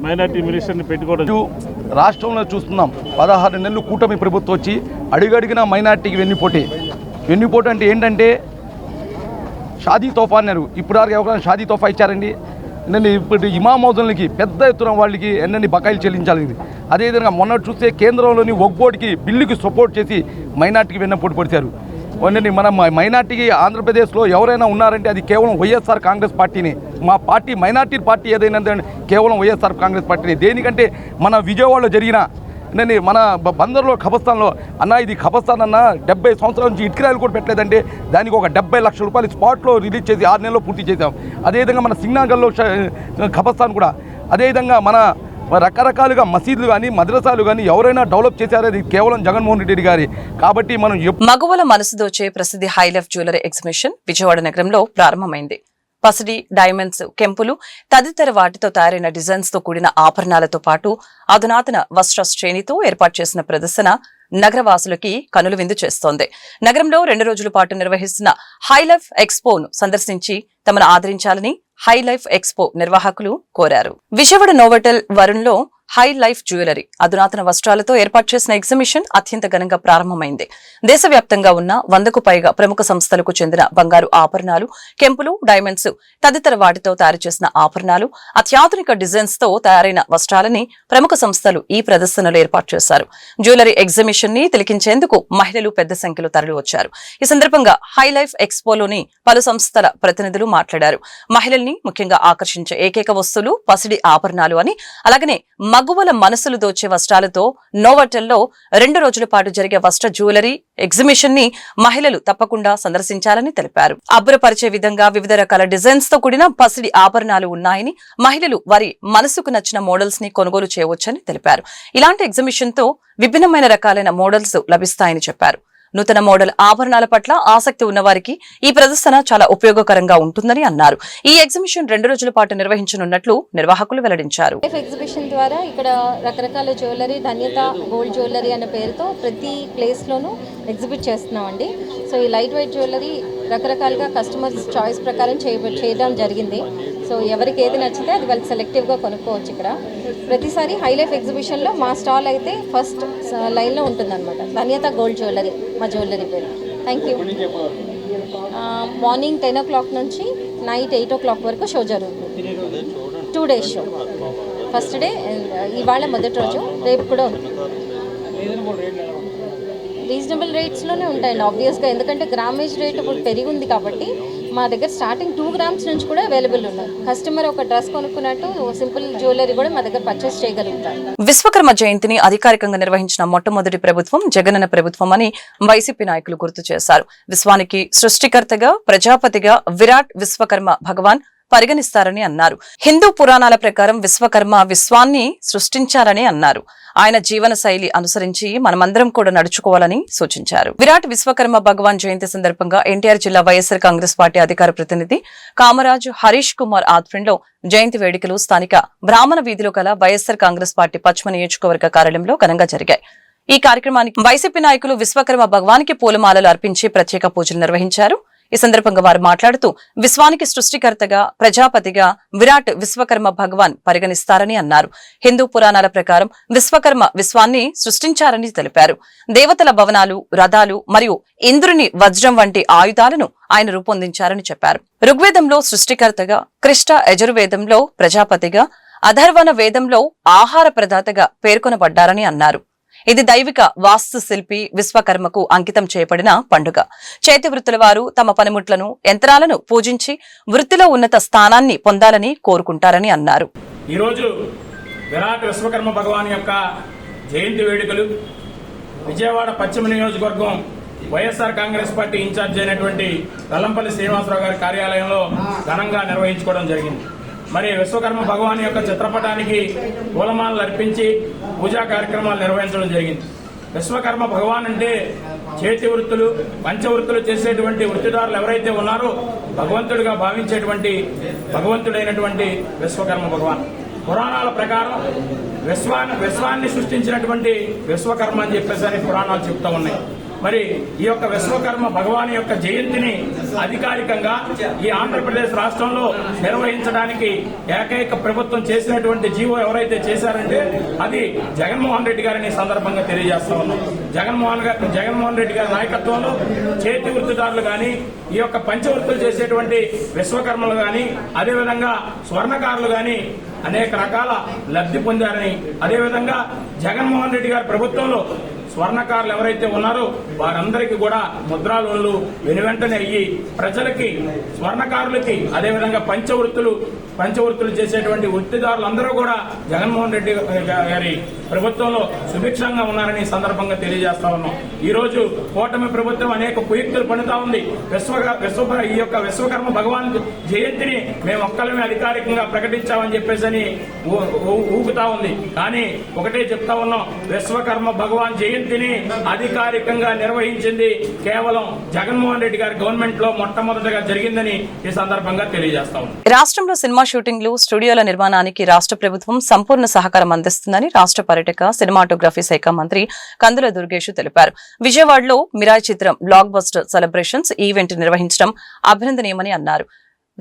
మైనార్టీ మినిస్టర్ని పెట్టుకోవడం రాష్ట్రంలో చూస్తున్నాం. 16 నెలలు కూటమి ప్రభుత్వం వచ్చి అడుగడిగిన మైనార్టీకి వెన్నుపోటు అంటే ఏంటంటే షాదీ తోఫా అన్నారు. ఇప్పుడు ఎవరైనా షాదీ తోఫా ఇచ్చారండి? నేను ఇప్పుడు ఇమామోజన్లకి పెద్ద ఎత్తున వాళ్ళకి ఎన్నెన్ని బకాయిలు చెల్లించాలి. అదేవిధంగా మొన్న చూస్తే కేంద్రంలోని వక్ఫ్ బోర్డుకి బిల్లుకి సపోర్ట్ చేసి మైనార్టీకి వెన్నపోటు పడిచారు. మన మైనార్టీకి ఆంధ్రప్రదేశ్లో ఎవరైనా ఉన్నారంటే అది కేవలం వైఎస్ఆర్ కాంగ్రెస్ పార్టీని. మా పార్టీ మైనార్టీ పార్టీ ఏదైనా కేవలం వైఎస్ఆర్ కాంగ్రెస్ పార్టీని. దేనికంటే మన విజయవాడలో జరిగిన మన బందర్లో ఖబర్స్థాన్లో అన్న, ఇది ఖబర్స్థాన్ అన్న 70 సంవత్సరాల నుంచి ఇటుకరాయలు కూడా పెట్టలేదంటే దానికి ఒక 70 లక్షల రూపాయలు స్పాట్లో రిలీజ్ చేసి 6 నెలల్లో పూర్తి చేశాం. అదేవిధంగా మన సింగనగర్లో ఖబర్స్థాన్ కూడా అదేవిధంగా మన రకరకాలుగా మసీదులు కానీ మద్రసాలు కానీ ఎవరైనా డెవలప్ చేశారో అది కేవలం జగన్మోహన్ రెడ్డి గారి. కాబట్టి మనం మగువల మనసు దోచే ప్రసిద్ధి హైలైఫ్ జ్యువెలరీ ఎగ్జిబిషన్ విజయవాడ నగరంలో ప్రారంభమైంది. పసిడి, డైమండ్స్, కెంపులు తదితర వాటితో తయారైన డిజైన్స్ తో కూడిన ఆభరణాలతో పాటు అధునాతన వస్త్ర శ్రేణితో ఏర్పాటు చేసిన ప్రదర్శన నగరవాసులకి కనుల విందు చేస్తోంది. నగరంలో 2 రోజుల పాటు నిర్వహిస్తున్న హైలైఫ్ ఎక్స్పోను సందర్శించి తమను ఆదరించాలని హై లైఫ్ ఎక్స్పో నిర్వాహకులు కోరారు. విజయవాడ నోవోటెల్ వరుణ్లో హై లైఫ్ జ్యువెలరీ అధునాతన వస్త్రాలతో ఏర్పాటు చేసిన ఎగ్జిబిషన్ అత్యంత ఘనంగా ప్రారంభమైంది. దేశవ్యాప్తంగా ఉన్న 100కు పైగా ప్రముఖ సంస్థలకు చెందిన బంగారు ఆభరణాలు, కెంపులు, డైమండ్స్ తదితర వాటితో తయారు చేసిన ఆభరణాలు, అత్యాధునిక డిజైన్స్ తో తయారైన వస్త్రాలని ప్రముఖ సంస్థలు ఈ ప్రదర్శనలో ఏర్పాటు చేశారు. జ్యువెలరీ ఎగ్జిబిషన్ ని తిలకించేందుకు మహిళలు పెద్ద సంఖ్యలో తరలివచ్చారు. ఈ సందర్భంగా హై లైఫ్ ఎక్స్పోలోని పలు సంస్థల ప్రతినిధులు మాట్లాడారు. మహిళల్ని ముఖ్యంగా ఆకర్షించే ఏకైక వస్తువులు పసిడి ఆభరణాలు అని, అలాగనే మగువల మనసులు దోచే వస్త్రాలతో నోవోటెల్లో 2 రోజుల పాటు జరిగే వస్త్ర జ్యువెలరీ ఎగ్జిబిషన్ ని మహిళలు తప్పకుండా సందర్శించాలని తెలిపారు. అబ్బురపరిచే విధంగా వివిధ రకాల డిజైన్స్ తో కూడిన పసిడి ఆభరణాలు ఉన్నాయని, మహిళలు వారి మనసుకు నచ్చిన మోడల్స్ ని కొనుగోలు చేయవచ్చని తెలిపారు. ఇలాంటి ఎగ్జిబిషన్ తో విభిన్నమైన రకాలైన మోడల్స్ లభిస్తాయని చెప్పారు. నూతన మోడల్ ఆభరణాల పట్ల ఆసక్తి ఉన్నవారికి ఈ ప్రదర్శన చాలా ఉపయోగకరంగా ఉంటుందని అన్నారు. ఈ ఎగ్జిబిషన్ 2 రోజుల పాటు నిర్వహించనున్నట్లు నిర్వాహకులు వెల్లడించారు. ఎగ్జిబిషన్ ద్వారా ఇక్కడ రకరకాల జ్యువెలరీ, ధన్యత గోల్డ్ జ్యువెలరీ అనే పేరుతో ప్రతి ప్లేస్లోనూ ఎగ్జిబిట్ చేస్తున్నామండి. సో ఈ లైట్ వెయిట్ జ్యువెలరీ రకరకాలుగా కస్టమర్స్ చాయిస్ ప్రకారం చేయడం జరిగింది. సో ఎవరికి ఏది నచ్చితే అది వాళ్ళు సెలెక్టివ్గా కొనుక్కోవచ్చు. ఇక్కడ ప్రతిసారి హై లైఫ్ ఎగ్జిబిషన్లో మా స్టాల్ అయితే ఫస్ట్ లైన్లో ఉంటుందన్నమాట. ధన్యత గోల్డ్ జ్యువెలరీ మా జ్యువెలరీ పేరు. Thank you. మార్నింగ్ 10 o'clock నుంచి నైట్ 8 o'clock వరకు షో జరుగుతుంది. 2 days షో. ఫస్ట్ డే ఇవాళ మొదటి రోజు, రేపు కూడా ఉంది. రీజనబుల్ రేట్స్లోనే ఉంటాయండి ఆబ్వియస్గా, ఎందుకంటే గ్రామేజ్ రేట్ ఇప్పుడు పెరిగి ఉంది కాబట్టి మా దగ్గర స్టార్టింగ్ 2 grams నుంచి కూడా అవైలబుల్ ఉన్నాయి. కస్టమర్ ఒక డ్రెస్ కొనుక్కున్నట్టు సింపుల్ జ్యువెలరీ కూడా మా దగ్గర పర్చేస్ చేయగలుగుతారు. విశ్వకర్మ జయంతిని అధికారికంగా నిర్వహించిన మొట్టమొదటి ప్రభుత్వం జగనన్న ప్రభుత్వం అని వైసీపీ నాయకులు గుర్తు చేశారు. విశ్వానికి సృష్టికర్తగా, ప్రజాపతిగా విరాట్ విశ్వకర్మ భగవాన్ పరిగణిస్తారని అన్నారు. హిందూ పురాణాల ప్రకారం విశ్వకర్మ విశ్వాన్ని సృష్టించారని అన్నారు. ఆయన జీవన శైలి అనుసరించి మనమందరం కూడా నడుచుకోవాలని సూచించారు. విరాట్ విశ్వకర్మ భగవాన్ జయంతి సందర్భంగా ఎన్టీఆర్ జిల్లా వైఎస్ఆర్ కాంగ్రెస్ పార్టీ అధికార ప్రతినిధి కామరాజు హరీష్ కుమార్ ఆధ్వర్యంలో జయంతి వేడుకలు స్థానిక బ్రాహ్మణ వీధిలో గల వైఎస్ఆర్ కాంగ్రెస్ పార్టీ పశ్చిమ నియోజకవర్గ కార్యాలయంలో ఘనంగా జరిగాయి. ఈ కార్యక్రమానికి వైసీపీ నాయకులు విశ్వకర్మ భగవానికి పూలమాలలు అర్పించి ప్రత్యేక పూజలు నిర్వహించారు. ఈ సందర్భంగా వారు మాట్లాడుతూ విశ్వానికి సృష్టికర్తగా, ప్రజాపతిగా విరాట్ విశ్వకర్మ భగవాన్ పరిగణిస్తారని అన్నారు. హిందూ పురాణాల ప్రకారం విశ్వకర్మ విశ్వాన్ని సృష్టించారని తెలిపారు. దేవతల భవనాలు, రథాలు మరియు ఇంద్రుని వజ్రం వంటి ఆయుధాలను ఆయన రూపొందించారని చెప్పారు. ఋగ్వేదంలో సృష్టికర్తగా, కృష్ణ యజుర్వేదంలో ప్రజాపతిగా, అధర్వణ వేదంలో ఆహార ప్రదాతగా పేర్కొనబడ్డారని అన్నారు. ఇది దైవిక వాస్తు శిల్పి విశ్వకర్మకు అంకితం చేయబడిన పండుగ. చేతి వృత్తుల వారు తమ పనిముట్లను, యంత్రాలను పూజించి వృత్తిలో ఉన్నత స్థానాన్ని పొందాలని కోరుకుంటారని అన్నారు. ఈరోజు విరాట్ విశ్వకర్మ భగవాన్ యొక్క జయంతి వేడుకలు విజయవాడ పశ్చిమ నియోజకవర్గం వైఎస్ఆర్ కాంగ్రెస్ పార్టీ ఇన్ఛార్జ్ అయినటువంటి వెల్లంపల్లి శ్రీనివాసరావు గారి కార్యాలయంలో ఘనంగా నిర్వహించుకోవడం జరిగింది. మరి విశ్వకర్మ భగవాన్ యొక్క చిత్రపటానికి పూలమాలలు అర్పించి పూజా కార్యక్రమాలు నిర్వహించడం జరిగింది. విశ్వకర్మ భగవాన్ అంటే చేతి వృత్తులు, పంచవృత్తులు చేసేటువంటి వృత్తిదారులు ఎవరైతే ఉన్నారో భగవంతుడిగా భావించేటువంటి భగవంతుడైనటువంటి విశ్వకర్మ భగవాన్. పురాణాల ప్రకారం విశ్వాన్ని సృష్టించినటువంటి విశ్వకర్మ అని చెప్పేసి పురాణాలు చెప్తా ఉన్నాయి. మరి ఈ యొక్క విశ్వకర్మ భగవాన్ యొక్క జయంతిని అధికారికంగా ఈ ఆంధ్రప్రదేశ్ రాష్ట్రంలో నిర్వహించడానికి ఏకైక ప్రభుత్వం చేసినటువంటి జీవో ఎవరైతే చేశారంటే అది జగన్మోహన్ రెడ్డి గారిని సందర్భంగా తెలియజేస్తా ఉన్నాం. జగన్మోహన్ రెడ్డి గారి నాయకత్వంలో చేతి వృత్తిదారులు గాని, ఈ యొక్క పంచవృత్తులు చేసేటువంటి విశ్వకర్మలు గాని, అదేవిధంగా స్వర్ణకారులు గాని అనేక రకాల లబ్ధి పొందారని, అదేవిధంగా జగన్మోహన్ రెడ్డి గారి ప్రభుత్వంలో స్వర్ణకారులు ఎవరైతే ఉన్నారో వారందరికీ కూడా ముద్రాలోన్లు వెనువెంటనే అయ్యి ప్రజలకి, స్వర్ణకారులకి, అదేవిధంగా పంచవృత్తులు చేసేటువంటి వృత్తిదారులందరూ కూడా జగన్మోహన్ రెడ్డి గారి ప్రభుత్వంలో సుభిక్షంగా ఉన్నారని సందర్భంగా తెలియజేస్తా ఉన్నాం. ఈ రోజు కూటమి ప్రభుత్వం అనేక కుయుక్తులు పడుతా ఉంది. ఈ యొక్క విశ్వకర్మ భగవాన్ జయంతిని మేము ఒక్కలమే అధికారికంగా ప్రకటించామని చెప్పేసి ఊగుతా ఉంది. కానీ ఒకటే చెప్తా ఉన్నాం, విశ్వకర్మ భగవాన్ జయంతిని అధికారికంగా నిర్వహించింది కేవలం జగన్మోహన్ రెడ్డి గారి గవర్నమెంట్ లో మొట్టమొదటిగా జరిగిందని ఈ సందర్భంగా తెలియజేస్తా ఉన్నాం. రాష్ట్రంలో సినిమా షూటింగ్లు, స్టూడియోల నిర్మాణానికి రాష్ట్ర ప్రభుత్వం సంపూర్ణ సహకారం అందిస్తుందని రాష్ట్ర పర్యాటక, సినిమాటోగ్రఫీ శాఖ మంత్రి కందుల దుర్గేష్ తెలిపారు. విజయవాడలో మిరాయ్ చిత్రం బ్లాక్ బస్టర్ సెలబ్రేషన్స్ ఈవెంట్ నిర్వహించడం అభినందనీయమని అన్నారు.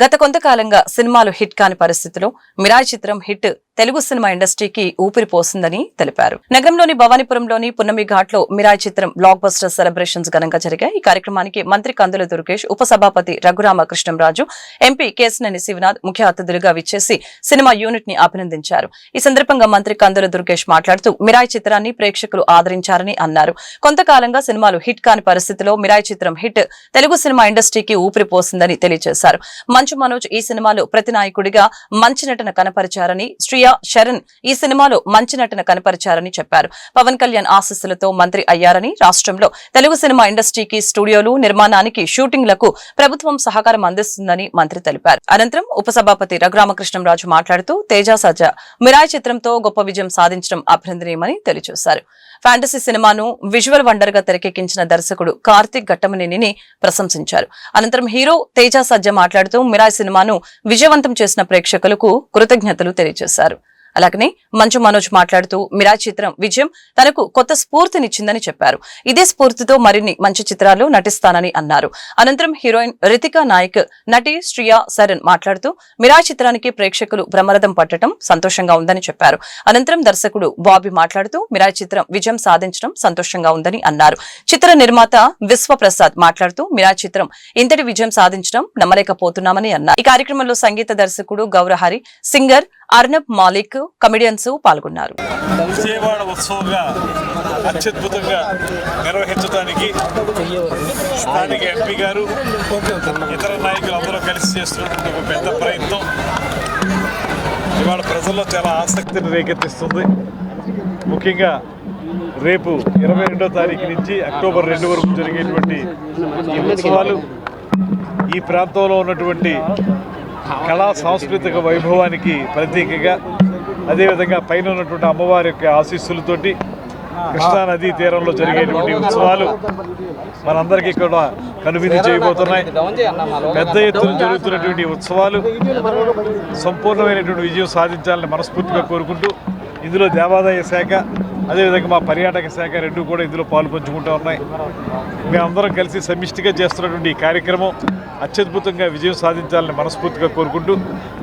గత కొంతకాలంగా సినిమాలు హిట్ కాని పరిస్థితిలో మిరాయి చిత్రం హిట్ తెలుగు సినిమా ఇండస్ట్రీకి ఊపిరి పోసిందని తెలిపారు. నగరంలోని భవానీపురంలోని పున్నమి ఘాట్లో మిరాయి చిత్రం బ్లాక్ బస్టర్ సెలబ్రేషన్స్ ఘనంగా జరిగాయి. ఈ కార్యక్రమానికి మంత్రి కందుల దుర్గేష్, ఉపసభాపతి రఘురామకృష్ణంరాజు, ఎంపీ కేశినేని శివనాథ్ ముఖ్య అతిథులుగా విచ్చేసి సినిమా యూనిట్ ని అభినందించారు. ఈ సందర్భంగా మంత్రి కందుల దుర్గేష్ మాట్లాడుతూ మిరాయి చిత్రాన్ని ప్రేక్షకులు ఆదరించారని అన్నారు. కొంతకాలంగా సినిమాలు హిట్ కాని పరిస్థితిలో మిరాయి చిత్రం హిట్ తెలుగు సినిమా ఇండస్ట్రీకి ఊపిరి పోసిందని తెలియజేశారు. మంచు మనోజ్ ఈ సినిమాలో ప్రతినాయకుడిగా మంచి నటన కనపరిచారని, శ్రియా శరణ్ ఈ సినిమాలో మంచి నటన కనపరిచారని చెప్పారు. పవన్ కళ్యాణ్ ఆశీస్సులతో మంత్రి అయ్యారని, రాష్ట్రంలో తెలుగు సినిమా ఇండస్ట్రీకి స్టూడియోలు నిర్మాణానికి షూటింగ్లకు ప్రభుత్వం సహకారం అందిస్తుందని మంత్రి తెలిపారు. అనంతరం ఉపసభాపతి రఘురామకృష్ణంరాజు మాట్లాడుతూ తేజ సజ్జ మిరాయి చిత్రంతో గొప్ప విజయం సాధించడం అభినందనీయమని తెలియజేశారు. ఫ్యాంటసీ సినిమాను విజువల్ వండర్ గా తెరకెక్కించిన దర్శకుడు కార్తిక్ ఘట్టమనేనిని ప్రశంసించారు. అనంతరం హీరో తేజ సజ్జ మాట్లాడుతూ మిరాయి సినిమాను విజయవంతం చేసిన ప్రేక్షకులకు కృతజ్ఞతలు తెలియజేశారు. అలాగనే మంచు మనోజ్ మాట్లాడుతూ మిరాయి చిత్రం విజయం తనకు కొత్త స్ఫూర్తినిచ్చిందని చెప్పారు. ఇదే స్ఫూర్తితో మరిన్ని మంచి చిత్రాల్లో నటిస్తానని అన్నారు. అనంతరం హీరోయిన్ రితికా నాయక్, నటి శ్రియా శరణ్ మాట్లాడుతూ మిరాయి చిత్రానికి ప్రేక్షకులు బ్రహ్మరథం పట్టడం సంతోషంగా ఉందని చెప్పారు. అనంతరం దర్శకుడు బాబీ మాట్లాడుతూ మిరాయి చిత్రం విజయం సాధించడం సంతోషంగా ఉందని అన్నారు. చిత్ర నిర్మాత విశ్వప్రసాద్ మాట్లాడుతూ మిరాయి చిత్రం ఇంతటి విజయం సాధించడం నమ్మలేకపోతున్నామని అన్నారు. ఈ కార్యక్రమంలో సంగీత దర్శకుడు గౌరహరి, సింగర్ అర్నబ్ మాలిక్, కమెడియన్స్ పాల్గొన్నారు. విజయవాడ ఉత్సవంగా అత్యద్భుతంగా నిర్వహించడానికి స్థానిక ఎంపీ గారు, ఇతర నాయకులు అందరూ కలిసి చేస్తున్నటువంటి ఒక పెద్ద ప్రయత్నం ఇవాళ ప్రజల్లో చాలా ఆసక్తిని రేకెత్తిస్తుంది. ముఖ్యంగా రేపు 22వ తారీఖు నుంచి అక్టోబర్ 2 వరకు జరిగేటువంటి ఈ ఉత్సవాలు ఈ ప్రాంతంలో ఉన్నటువంటి కళా సాంస్కృతిక వైభవానికి ప్రతీకగా, అదేవిధంగా పైన ఉన్నటువంటి అమ్మవారి యొక్క ఆశీస్సులతోటి కృష్ణానదీ తీరంలో జరిగేటువంటి ఉత్సవాలు మనందరికీ కూడా కనువిందు చేయబోతున్నాయి. పెద్ద ఎత్తున జరుగుతున్నటువంటి ఉత్సవాలు సంపూర్ణమైనటువంటి విజయం సాధించాలని మనస్ఫూర్తిగా కోరుకుంటూ, ఇందులో దేవాదాయ శాఖ, అదేవిధంగా మా పర్యాటక శాఖ రెండు కూడా ఇందులో పాలు పంచుకుంటూ ఉన్నాయి. మేమందరం కలిసి సమిష్టిగా చేస్తున్నటువంటి ఈ కార్యక్రమం అత్యద్భుతంగా విజయం సాధించాలని మనస్ఫూర్తిగా కోరుకుంటూ,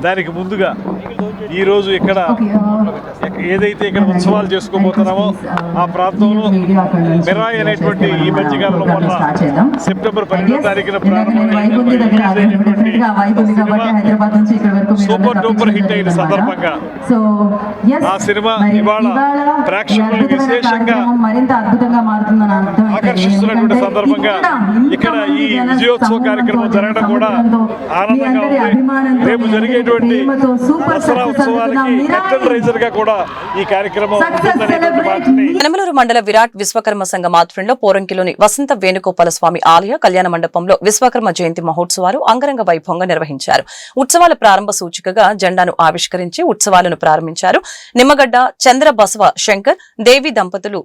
దానికి ముందుగా ఈరోజు ఇక్కడ ఏదైతే ఇక్కడ ఉత్సవాలు చేసుకోబోతున్నామో ఆ ప్రాంతంలో మిరాయి అనేటువంటి ఈ మధ్యకాలంలో మొన్న సెప్టెంబర్ 12వ తారీఖున సూపర్ డూపర్ హిట్ అయిన సందర్భంగా ఆ సినిమా ఇవాళ ప్రేక్షకులు విశేషంగా ఆకర్షిస్తున్నటువంటి సందర్భంగా ఇక్కడ ఈ విజయోత్సవ కార్యక్రమం జరగడం కూడా ఆనందంగా ఉంది. రేపు జరిగేటువంటి దసరా ఉత్సవాలకి కర్టెన్ రైజర్ గా కూడా ఈ కార్యక్రమం యనమలూరు మండల విరాట్ విశ్వకర్మ సంఘం ఆధ్వర్యంలో పోరంకిలోని వసంత వేణుగోపాల స్వామి ఆలయ కళ్యాణ మండపంలో విశ్వకర్మ జయంతి మహోత్సవాలు అంగరంగ వైభవంగా నిర్వహించారు. ఉత్సవాల ప్రారంభ సూచికగా జెండాను ఆవిష్కరించి ఉత్సవాలను ప్రారంభించారు. నిమ్మగడ్డ చంద్ర బసవ శంకర్ దేవి దంపతులు,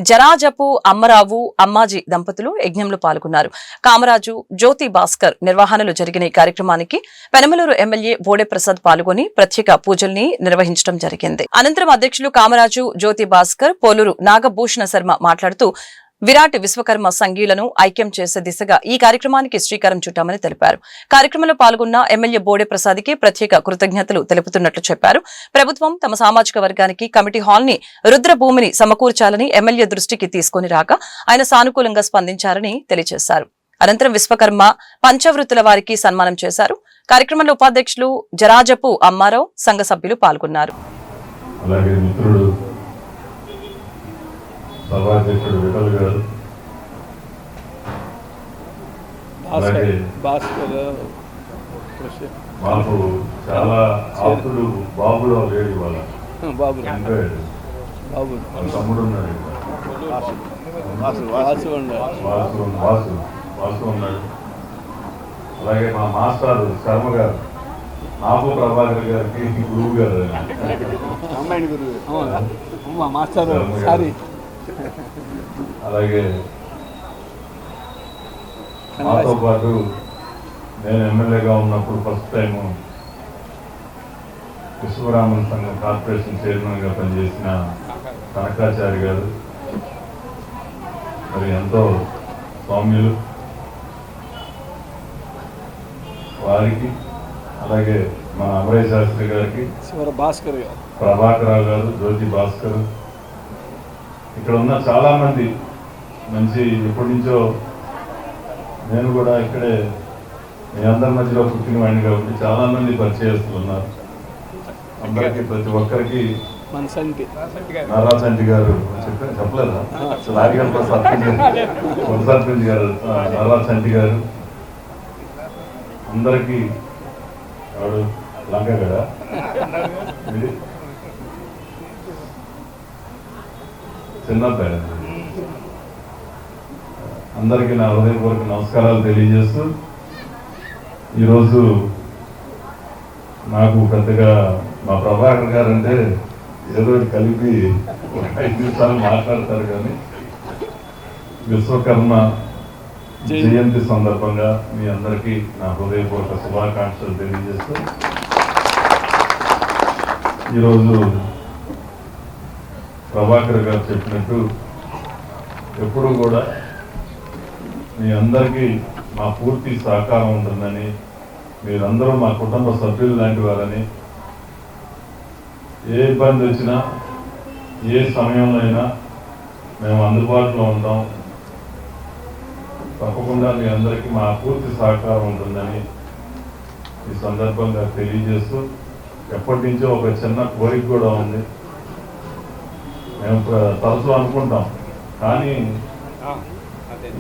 జరాజపు అమ్మరావు అమ్మాజీ దంపతులు యజ్ఞంలో పాల్గొన్నారు. కామరాజు జ్యోతి భాస్కర్ నిర్వహణలో జరిగిన ఈ కార్యక్రమానికి పెనమలూరు ఎమ్మెల్యే బోడే ప్రసాద్ పాల్గొని ప్రత్యేక పూజల్ని నిర్వహించడం జరిగింది. అనంతరం అధ్యక్షులు కామరాజు జ్యోతి భాస్కర్, పోలూరు నాగభూషణ శర్మ మాట్లాడుతూ విరాట్ విశ్వకర్మ సంఘీయులను ఐక్యం చేసే దిశగా ఈ కార్యక్రమానికి శ్రీకారం చుట్టామని తెలిపారు. కార్యక్రమంలో పాల్గొన్న ఎమ్మెల్యే బోడే ప్రసాద్కి ప్రత్యేక కృతజ్ఞతలు తెలుపుతున్నట్లు చెప్పారు. ప్రభుత్వం తమ సామాజిక వర్గానికి కమిటీ హాల్ ని రుద్రభూమిని సమకూర్చాలని ఎమ్మెల్యే దృష్టికి తీసుకుని రాక ఆయన సానుకూలంగా స్పందించారని తెలియజేశారు. అనంతరం విశ్వకర్మ పంచవృత్తుల వారికి సన్మానం చేశారు. కార్యక్రమంలో ఉపాధ్యక్షులు జరాజపు అమ్మారావు, సంఘ సభ్యులు పాల్గొన్నారు. సభాధ్యక్షుడు విఠల్ గారు, మాకు చాలా ఆప్తుడు బాబులో లేడు, వాళ్ళ తమ్ముడు ఉన్నాడు, వాసు ఉన్నాడు. అలాగే మా మాస్టర్ శర్మ గారు, నాపు ప్రభాకర్ గారికి గురువు గారు, అలాగే మాతో పాటు నేను ఎమ్మెల్యేగా ఉన్నప్పుడు ఫస్ట్ టైం విశ్వరామన్ సంఘం కార్పొరేషన్ చైర్మన్గా పనిచేసిన కనకాచారి గారు, మరి ఎంతో సౌమ్యులు, వారికి అలాగే మన అమరేష్ శాస్త్రి గారికి, ప్రభాకరరావు గారు, జ్యోతి భాస్కర్, ఇక్కడ ఉన్న చాలామంది మంచి ఎప్పటి నుంచో నేను కూడా ఇక్కడే మీ అందరి మధ్యలో పుట్టిన వాడిని కాబట్టి చాలామంది పరిచయస్తున్నారు. అందరికీ ప్రతి ఒక్కరికి నారాచంటి గారు చెప్పలేదా లారిగంట సర్పంచ్ గారు నారాచంటి గారు, అందరికీ వాడు లంక కదా చిన్నబ్బాయి, అందరికీ నా హృదయపూర్వక నమస్కారాలు తెలియజేస్తూ, ఈరోజు నాకు పెద్దగా మా ప్రభాకర్ గారు అంటే ఏదో కలిపి ఒక 5 నిమిషాలు మాట్లాడతారు, కానీ విశ్వకర్మ జయంతి సందర్భంగా మీ అందరికీ నా హృదయపూర్వక శుభాకాంక్షలు తెలియజేస్తూ, ఈరోజు ప్రభాకర్ గారు చెప్పినట్టు ఎప్పుడు కూడా మీ అందరికీ మా పూర్తి సహకారం ఉంటుందని, మీరందరూ మా కుటుంబ సభ్యులు లాంటి వారని, ఏ ఇబ్బంది వచ్చినా ఏ సమయంలో అయినా మేము అందుబాటులో ఉంటాం, తప్పకుండా మీ అందరికీ మా పూర్తి సహకారం ఉంటుందని ఈ సందర్భంగా తెలియజేస్తూ, ఎప్పటి నుంచో ఒక చిన్న కోరిక కూడా ఉంది. మేము తరచూ అనుకుంటాం, కానీ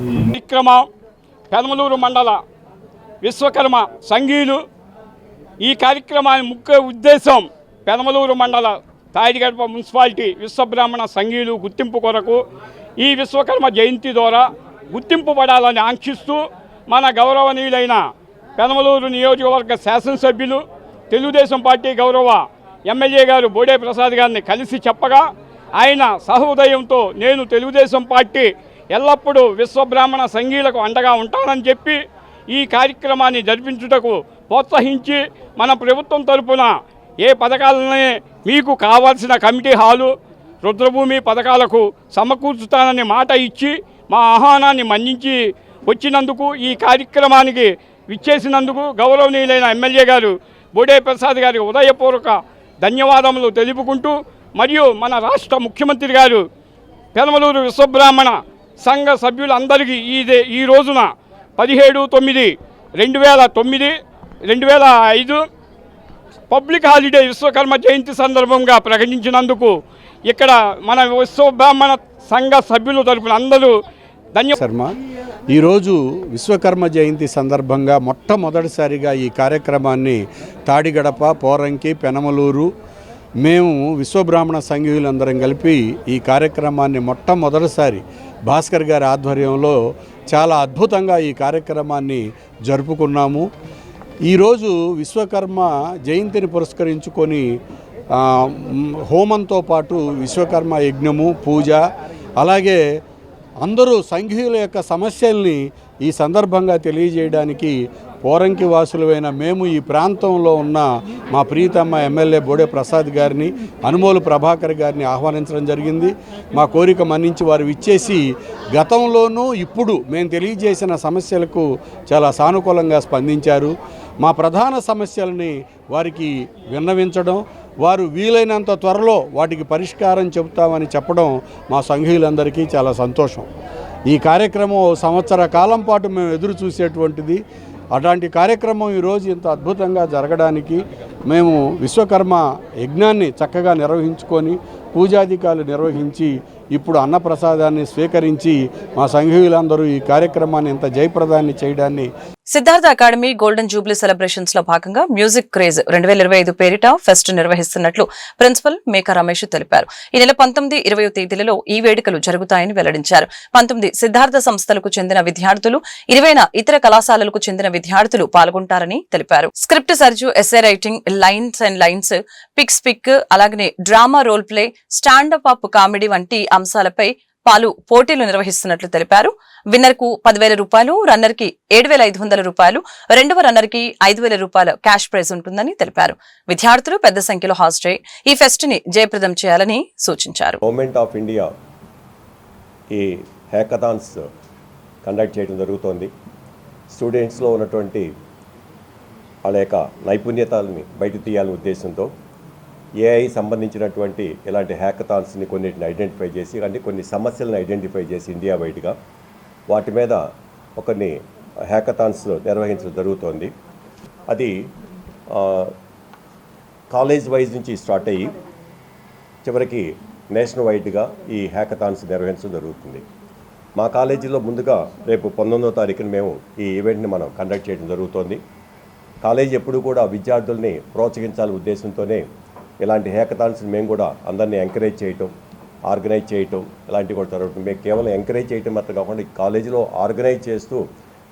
ఈ విక్రమ పెదమలూరు మండల విశ్వకర్మ సంఘీయులు ఈ కార్యక్రమాన్ని ముఖ్య ఉద్దేశం పెదమలూరు మండల తాడిగడప మున్సిపాలిటీ విశ్వబ్రాహ్మణ సంఘీయులు గుర్తింపు కొరకు ఈ విశ్వకర్మ జయంతి ద్వారా గుర్తింపు పడాలని ఆంక్షిస్తూ మన గౌరవనీయులైన పెదమలూరు నియోజకవర్గ శాసనసభ్యులు తెలుగుదేశం పార్టీ గౌరవ ఎమ్మెల్యే గారు బోడే ప్రసాద్ గారిని కలిసి చెప్పగా, ఆయన సహృదయంతో నేను తెలుగుదేశం పార్టీ ఎల్లప్పుడూ విశ్వబ్రాహ్మణ సంఘీయులకు అండగా ఉంటానని చెప్పి ఈ కార్యక్రమాన్ని జరిపించుటకు ప్రోత్సహించి, మన ప్రభుత్వం తరపున ఏ పథకాలనే మీకు కావాల్సిన కమిటీ హాలు, రుద్రభూమి పథకాలకు సమకూర్చుతానని మాట ఇచ్చి మా ఆహ్వానాన్ని మన్నించి వచ్చినందుకు, ఈ కార్యక్రమానికి విచ్చేసినందుకు గౌరవనీయులైన ఎమ్మెల్యే గారు బోడే ప్రసాద్ గారికి ఉదయపూర్వక ధన్యవాదములు తెలుపుకుంటూ, మరియు మన రాష్ట్ర ముఖ్యమంత్రి గారు పెదమలూరు విశ్వబ్రాహ్మణ సంఘ సభ్యులందరికీ ఈ రోజున 17/9/2005 పబ్లిక్ హాలిడే విశ్వకర్మ జయంతి సందర్భంగా ప్రకటించినందుకు ఇక్కడ మన విశ్వబ్రాహ్మణ సంఘ సభ్యుల తరపున అందరూ శర్మ. ఈరోజు విశ్వకర్మ జయంతి సందర్భంగా మొట్టమొదటిసారిగా ఈ కార్యక్రమాన్ని తాడిగడప, పోరంకి, పెనమలూరు మేము విశ్వబ్రాహ్మణ సంఘీయులందరం కలిపి ఈ కార్యక్రమాన్ని మొట్టమొదటిసారి భాస్కర్ గారి ఆధ్వర్యంలో చాలా అద్భుతంగా ఈ కార్యక్రమాన్ని జరుపుకున్నాము. ఈరోజు విశ్వకర్మ జయంతిని పురస్కరించుకొని హోమంతో పాటు విశ్వకర్మ యజ్ఞము, పూజ, అలాగే అందరూ సంఘీయుల యొక్క సమస్యల్ని ఈ సందర్భంగా తెలియజేయడానికి పోరంకి వాసులైన మేము ఈ ప్రాంతంలో ఉన్న మా ప్రీతమ్మ ఎమ్మెల్యే బోడే ప్రసాద్ గారిని, అనుమోలు ప్రభాకర్ గారిని ఆహ్వానించడం జరిగింది. మా కోరిక మన్నించి వారు విచ్చేసి గతంలోనూ ఇప్పుడు మేము తెలియజేసిన సమస్యలకు చాలా సానుకూలంగా స్పందించారు. మా ప్రధాన సమస్యలని వారికి విన్నవించడం, వారు వీలైనంత త్వరలో వాటికి పరిష్కారం చెబుతామని చెప్పడం మా సంఘీయులందరికీ చాలా సంతోషం. ఈ కార్యక్రమం సంవత్సర కాలం పాటు మేము ఎదురు చూసేటువంటిది. అలాంటి కార్యక్రమం ఈరోజు ఇంత అద్భుతంగా జరగడానికి మేము విశ్వకర్మ యజ్ఞాన్ని చక్కగా నిర్వహించుకొని, పూజాధికారులు నిర్వహించి, ఇప్పుడు అన్నప్రసాదాన్ని స్వీకరించి మా సంఘీయులందరూ ఈ కార్యక్రమాన్ని ఇంత జయప్రదాన్ని చేయడాన్ని Siddhartha academy golden Jubilee celebrations లో భాగంగా మ్యూజిక్ క్రేజ్ 2025 పేరిట ఫెస్ట్ నిర్వహిస్తున్నట్లు ప్రిన్సిపల్ మేకా రమేష్ తెలిపారు. ఈ నెల 19, 20 తేదీలలో ఈ వేడుకలు జరుగుతాయని వెల్లడించారు. 19 సిద్ధార్థ సంస్థలకు చెందిన విద్యార్థులు, 20 ఇతర కళాశాలలకు చెందిన విద్యార్థులు పాల్గొంటారని తెలిపారు. స్క్రిప్ట్ సర్జు, essay writing, lines and lines, pick, అలాగే drama, role play, stand up up comedy వంటి అంశాలపై పలు పోటీలు నిర్వహిస్తున్నట్లు తెలిపారు. విన్నర్ కు 10,000 రూపాయలు, రన్నర్ కి 7,500 రూపాయలు, రెండవ రన్నర్ కి 5,000 రూపాయల క్యాష్ ప్రైజ్ ఉంటుందని తెలిపారు. విద్యార్థులు పెద్ద సంఖ్యలో హాజరై ఈ ఫెస్ట్ ని జయప్రదం చేయాలని సూచించారు. గవర్నమెంట్ ఆఫ్ ఇండియా ఈ హ్యాకథాన్స్ కండక్ట్ చేయడం జరుగుతోంది. స్టూడెంట్స్లో ఉన్నటువంటి వాళ్ళ యొక్క నైపుణ్యతల్ని బయట తీయాలనే ఉద్దేశంతో ఏఐ సంబంధించినటువంటి ఇలాంటి హ్యాకథాన్స్ని కొన్నిటిని ఐడెంటిఫై చేసి అంటే కొన్ని సమస్యలను ఐడెంటిఫై చేసి ఇండియా బయటగా వాటి మీద కొన్ని హ్యాకథాన్స్ నిర్వహించడం జరుగుతోంది. అది కాలేజ్ వైజ్ నుంచి స్టార్ట్ అయ్యి చివరికి నేషనల్ వైడ్గా ఈ హ్యాకథాన్స్ నిర్వహించడం జరుగుతుంది. మా కాలేజీలో ముందుగా రేపు 19వ తారీఖున మేము ఈ ఈవెంట్ని మనం కండక్ట్ చేయడం జరుగుతోంది. కాలేజీ ఎప్పుడు కూడా విద్యార్థుల్ని ప్రోత్సహించాలనే ఉద్దేశంతోనే ఇలాంటి హ్యాకథాన్స్ని మేము కూడా అందరినీ ఎంకరేజ్ చేయటం, ఆర్గనైజ్ చేయటం ఇలాంటివి కూడా జరుగుతుంది. మేము కేవలం ఎంకరేజ్ చేయటం మాత్రం కాకుండా కాలేజీలో ఆర్గనైజ్ చేస్తూ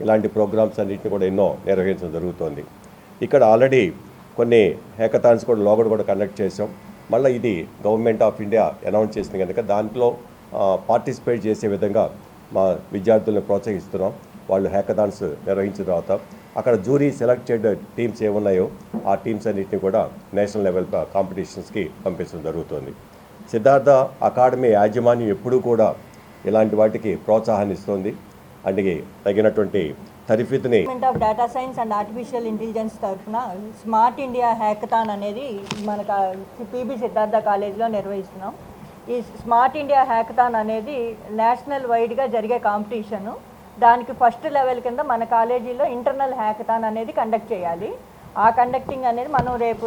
ఇలాంటి ప్రోగ్రామ్స్ అన్నింటినీ కూడా ఎన్నో నిర్వహించడం జరుగుతోంది. ఇక్కడ ఆల్రెడీ కొన్ని హ్యాకథాన్స్ కూడా లోగడ కూడా కండక్ట్ చేసాం. మళ్ళీ ఇది గవర్నమెంట్ ఆఫ్ ఇండియా అనౌన్స్ చేసింది కనుక దాంట్లో పార్టిసిపేట్ చేసే విధంగా మా విద్యార్థులను ప్రోత్సహిస్తున్నాం. వాళ్ళు హ్యాకథాన్స్ నిర్వహించిన తర్వాత అక్కడ జ్యూరీ సెలెక్టెడ్ టీమ్స్ ఏమున్నాయో ఆ టీమ్స్ అన్నింటినీ కూడా నేషనల్ లెవెల్ కాంపిటీషన్స్కి పంపించడం జరుగుతుంది. సిద్ధార్థ అకాడమీ యాజమాన్యం ఎప్పుడూ కూడా ఇలాంటి వాటికి ప్రోత్సాహాన్ని ఇస్తుంది. అందుకే తగినటువంటి తరఫీదుని of data science and artificial intelligence తరఫున స్మార్ట్ ఇండియా హ్యాకథాన్ అనేది మన పీబీ సిద్ధార్థ కాలేజీలో నిర్వహిస్తున్నాం. ఈ స్మార్ట్ ఇండియా హ్యాకథాన్ అనేది నేషనల్ వైడ్గా జరిగే కాంపిటీషను. దానికి ఫస్ట్ లెవెల్ కింద మన కాలేజీలో ఇంటర్నల్ హ్యాకథాన్ అనేది కండక్ట్ చేయాలి. ఆ కండక్టింగ్ అనేది మనం రేపు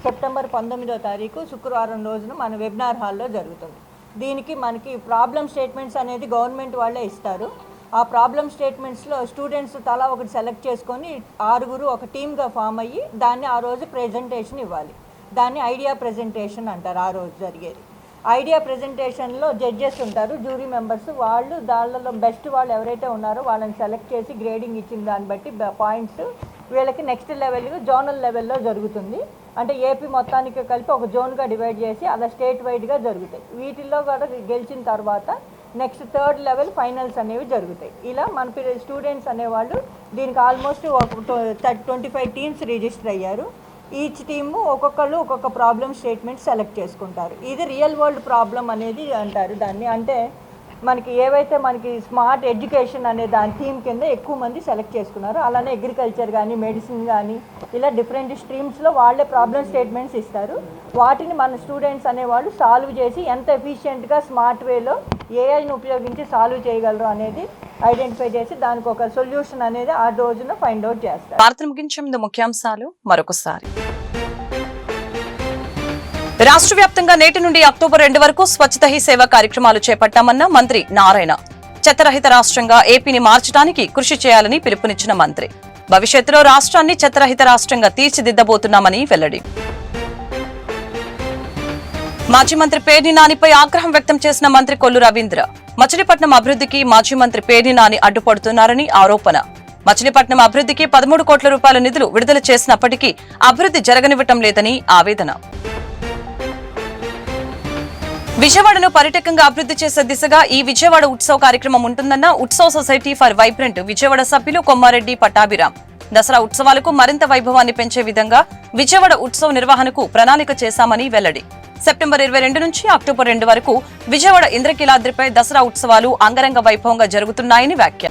సెప్టెంబర్ 19వ తారీఖు శుక్రవారం రోజున మన వెబినార్ హాల్లో జరుగుతుంది. దీనికి మనకి ప్రాబ్లమ్ స్టేట్మెంట్స్ అనేది గవర్నమెంట్ వాళ్ళే ఇస్తారు. ఆ ప్రాబ్లమ్ స్టేట్మెంట్స్లో స్టూడెంట్స్ తలా ఒకటి సెలెక్ట్ చేసుకొని 6 ఒక టీమ్గా ఫామ్ అయ్యి దాన్ని ఆ రోజు ప్రెజెంటేషన్ ఇవ్వాలి. దాన్ని ఐడియా ప్రెజెంటేషన్ అంటారు. ఆ రోజు జరిగేది ఐడియా ప్రెజెంటేషన్లో జడ్జెస్ ఉంటారు, జ్యూరీ మెంబర్స్. వాళ్ళు దానిలో బెస్ట్ వాళ్ళు ఎవరైతే ఉన్నారో వాళ్ళని సెలెక్ట్ చేసి గ్రేడింగ్ ఇచ్చిన దాన్ని బట్టి పాయింట్స్ వీళ్ళకి నెక్స్ట్ లెవెల్గా జోనల్ లెవెల్లో జరుగుతుంది. అంటే ఏపీ మొత్తానికి కలిపి ఒక జోన్గా డివైడ్ చేసి అలా స్టేట్ వైడ్గా జరుగుతాయి. వీటిల్లో కూడా గెలిచిన తర్వాత నెక్స్ట్ 3rd లెవెల్ ఫైనల్స్ అనేవి జరుగుతాయి. ఇలా మన స్టూడెంట్స్ అనేవాళ్ళు దీనికి ఆల్మోస్ట్ 25 టీమ్స్ రిజిస్టర్ అయ్యారు. ఈచ్ టీము ఒక్కొక్కళ్ళు ఒక్కొక్క ప్రాబ్లమ్ స్టేట్మెంట్ సెలెక్ట్ చేసుకుంటారు. ఇది రియల్ వరల్డ్ ప్రాబ్లం అనేది అంటారు దాన్ని. అంటే మనకి ఏవైతే మనకి స్మార్ట్ ఎడ్యుకేషన్ అనే దాని థీమ్ కింద ఎక్కువ మంది సెలెక్ట్ చేసుకున్నారు. అలానే అగ్రికల్చర్ కానీ మెడిసిన్ కానీ ఇలా డిఫరెంట్ స్ట్రీమ్స్లో వాళ్ళే ప్రాబ్లమ్ స్టేట్మెంట్స్ ఇస్తారు. వాటిని మన స్టూడెంట్స్ అనేవాళ్ళు సాల్వ్ చేసి ఎంత ఎఫిషియెంట్గా స్మార్ట్ వేలో ఏఐని ఉపయోగించి సాల్వ్ చేయగలరు అనేది ఐడెంటిఫై చేసి దానికి ఒక సొల్యూషన్ అనేది ఆ రోజున ఫైండ్ అవుట్ చేస్తారు. వార్తలు ముగించే ముందు ముఖ్యాంశాలు మరొకసారి. రాష్ట్ర వ్యాప్తంగా నేటి నుండి అక్టోబర్ 2 వరకు స్వచ్ఛత హీ సేవ కార్యక్రమాలు చేపట్టామన్న మంత్రి నారాయణ. చెత్తరహిత రాష్ట్రంగా ఏపీని మార్చడానికి కృషి చేయాలని పిలుపునిచ్చిన మంత్రి. భవిష్యత్తులో రాష్ట్రాన్ని చెత్తరహిత రాష్ట్రంగా తీర్చిదిద్దబోతున్నామని వెల్లడి. మాజీ మంత్రి పేర్ని నానిపై ఆగ్రహం వ్యక్తం చేసిన మంత్రి కొల్లు రవీంద్ర. మచిలీపట్నం అభివృద్ధికి మాజీ మంత్రి పేర్ని నాని అడ్డుపడుతున్నారని ఆరోపణ. మచిలీపట్నం అభివృద్ధికి 13 కోట్ల రూపాయల నిధులు విడుదల చేసినప్పటికీ అభివృద్ధి జరగనివ్వటం లేదని ఆవేదన. విజయవాడను పర్యాటకంగా అభివృద్ధి చేసే దిశగా ఈ విజయవాడ ఉత్సవ్ కార్యక్రమం ఉంటుందన్న Utsav society for vibrant Vijayawada సభ్యులు కొమ్మారెడ్డి పట్టాభిరామ్. దసరా ఉత్సవాలకు మరింత వైభవాన్ని పెంచే విధంగా విజయవాడ ఉత్సవ్ నిర్వహణకు ప్రణాళిక చేశామని వెల్లడి. సెప్టెంబర్ 22 నుంచి అక్టోబర్ 2 వరకు విజయవాడ ఇంద్రకీలాద్రిపై దసరా ఉత్సవాలు అంగరంగ వైభవంగా జరుగుతున్నాయని వ్యాఖ్య.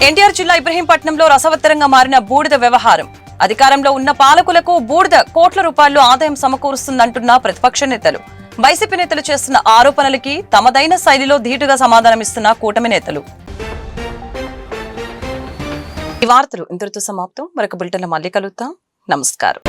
ఎన్టీఆర్ జిల్లా ఇబ్రహీంపట్నంలో రసవత్తరంగా మారిన బూడిద వ్యవహారం. అధికారంలో ఉన్న పాలకులకు బూడిద కోట్ల రూపాయలు ఆదాయం సమకూరుస్తుందంటున్న ప్రతిపక్ష నేతలు. వైసీపీ నేతలు చేస్తున్న ఆరోపణలకి తమదైన శైలిలో ధీటుగా సమాధానమిస్తున్న కూటమి నేతలు. ఈ వార్తలు ఇంతటితో సమాప్తం. మరొక బులెటిన్లో మళ్ళీ కలుద్దాం. నమస్కారం.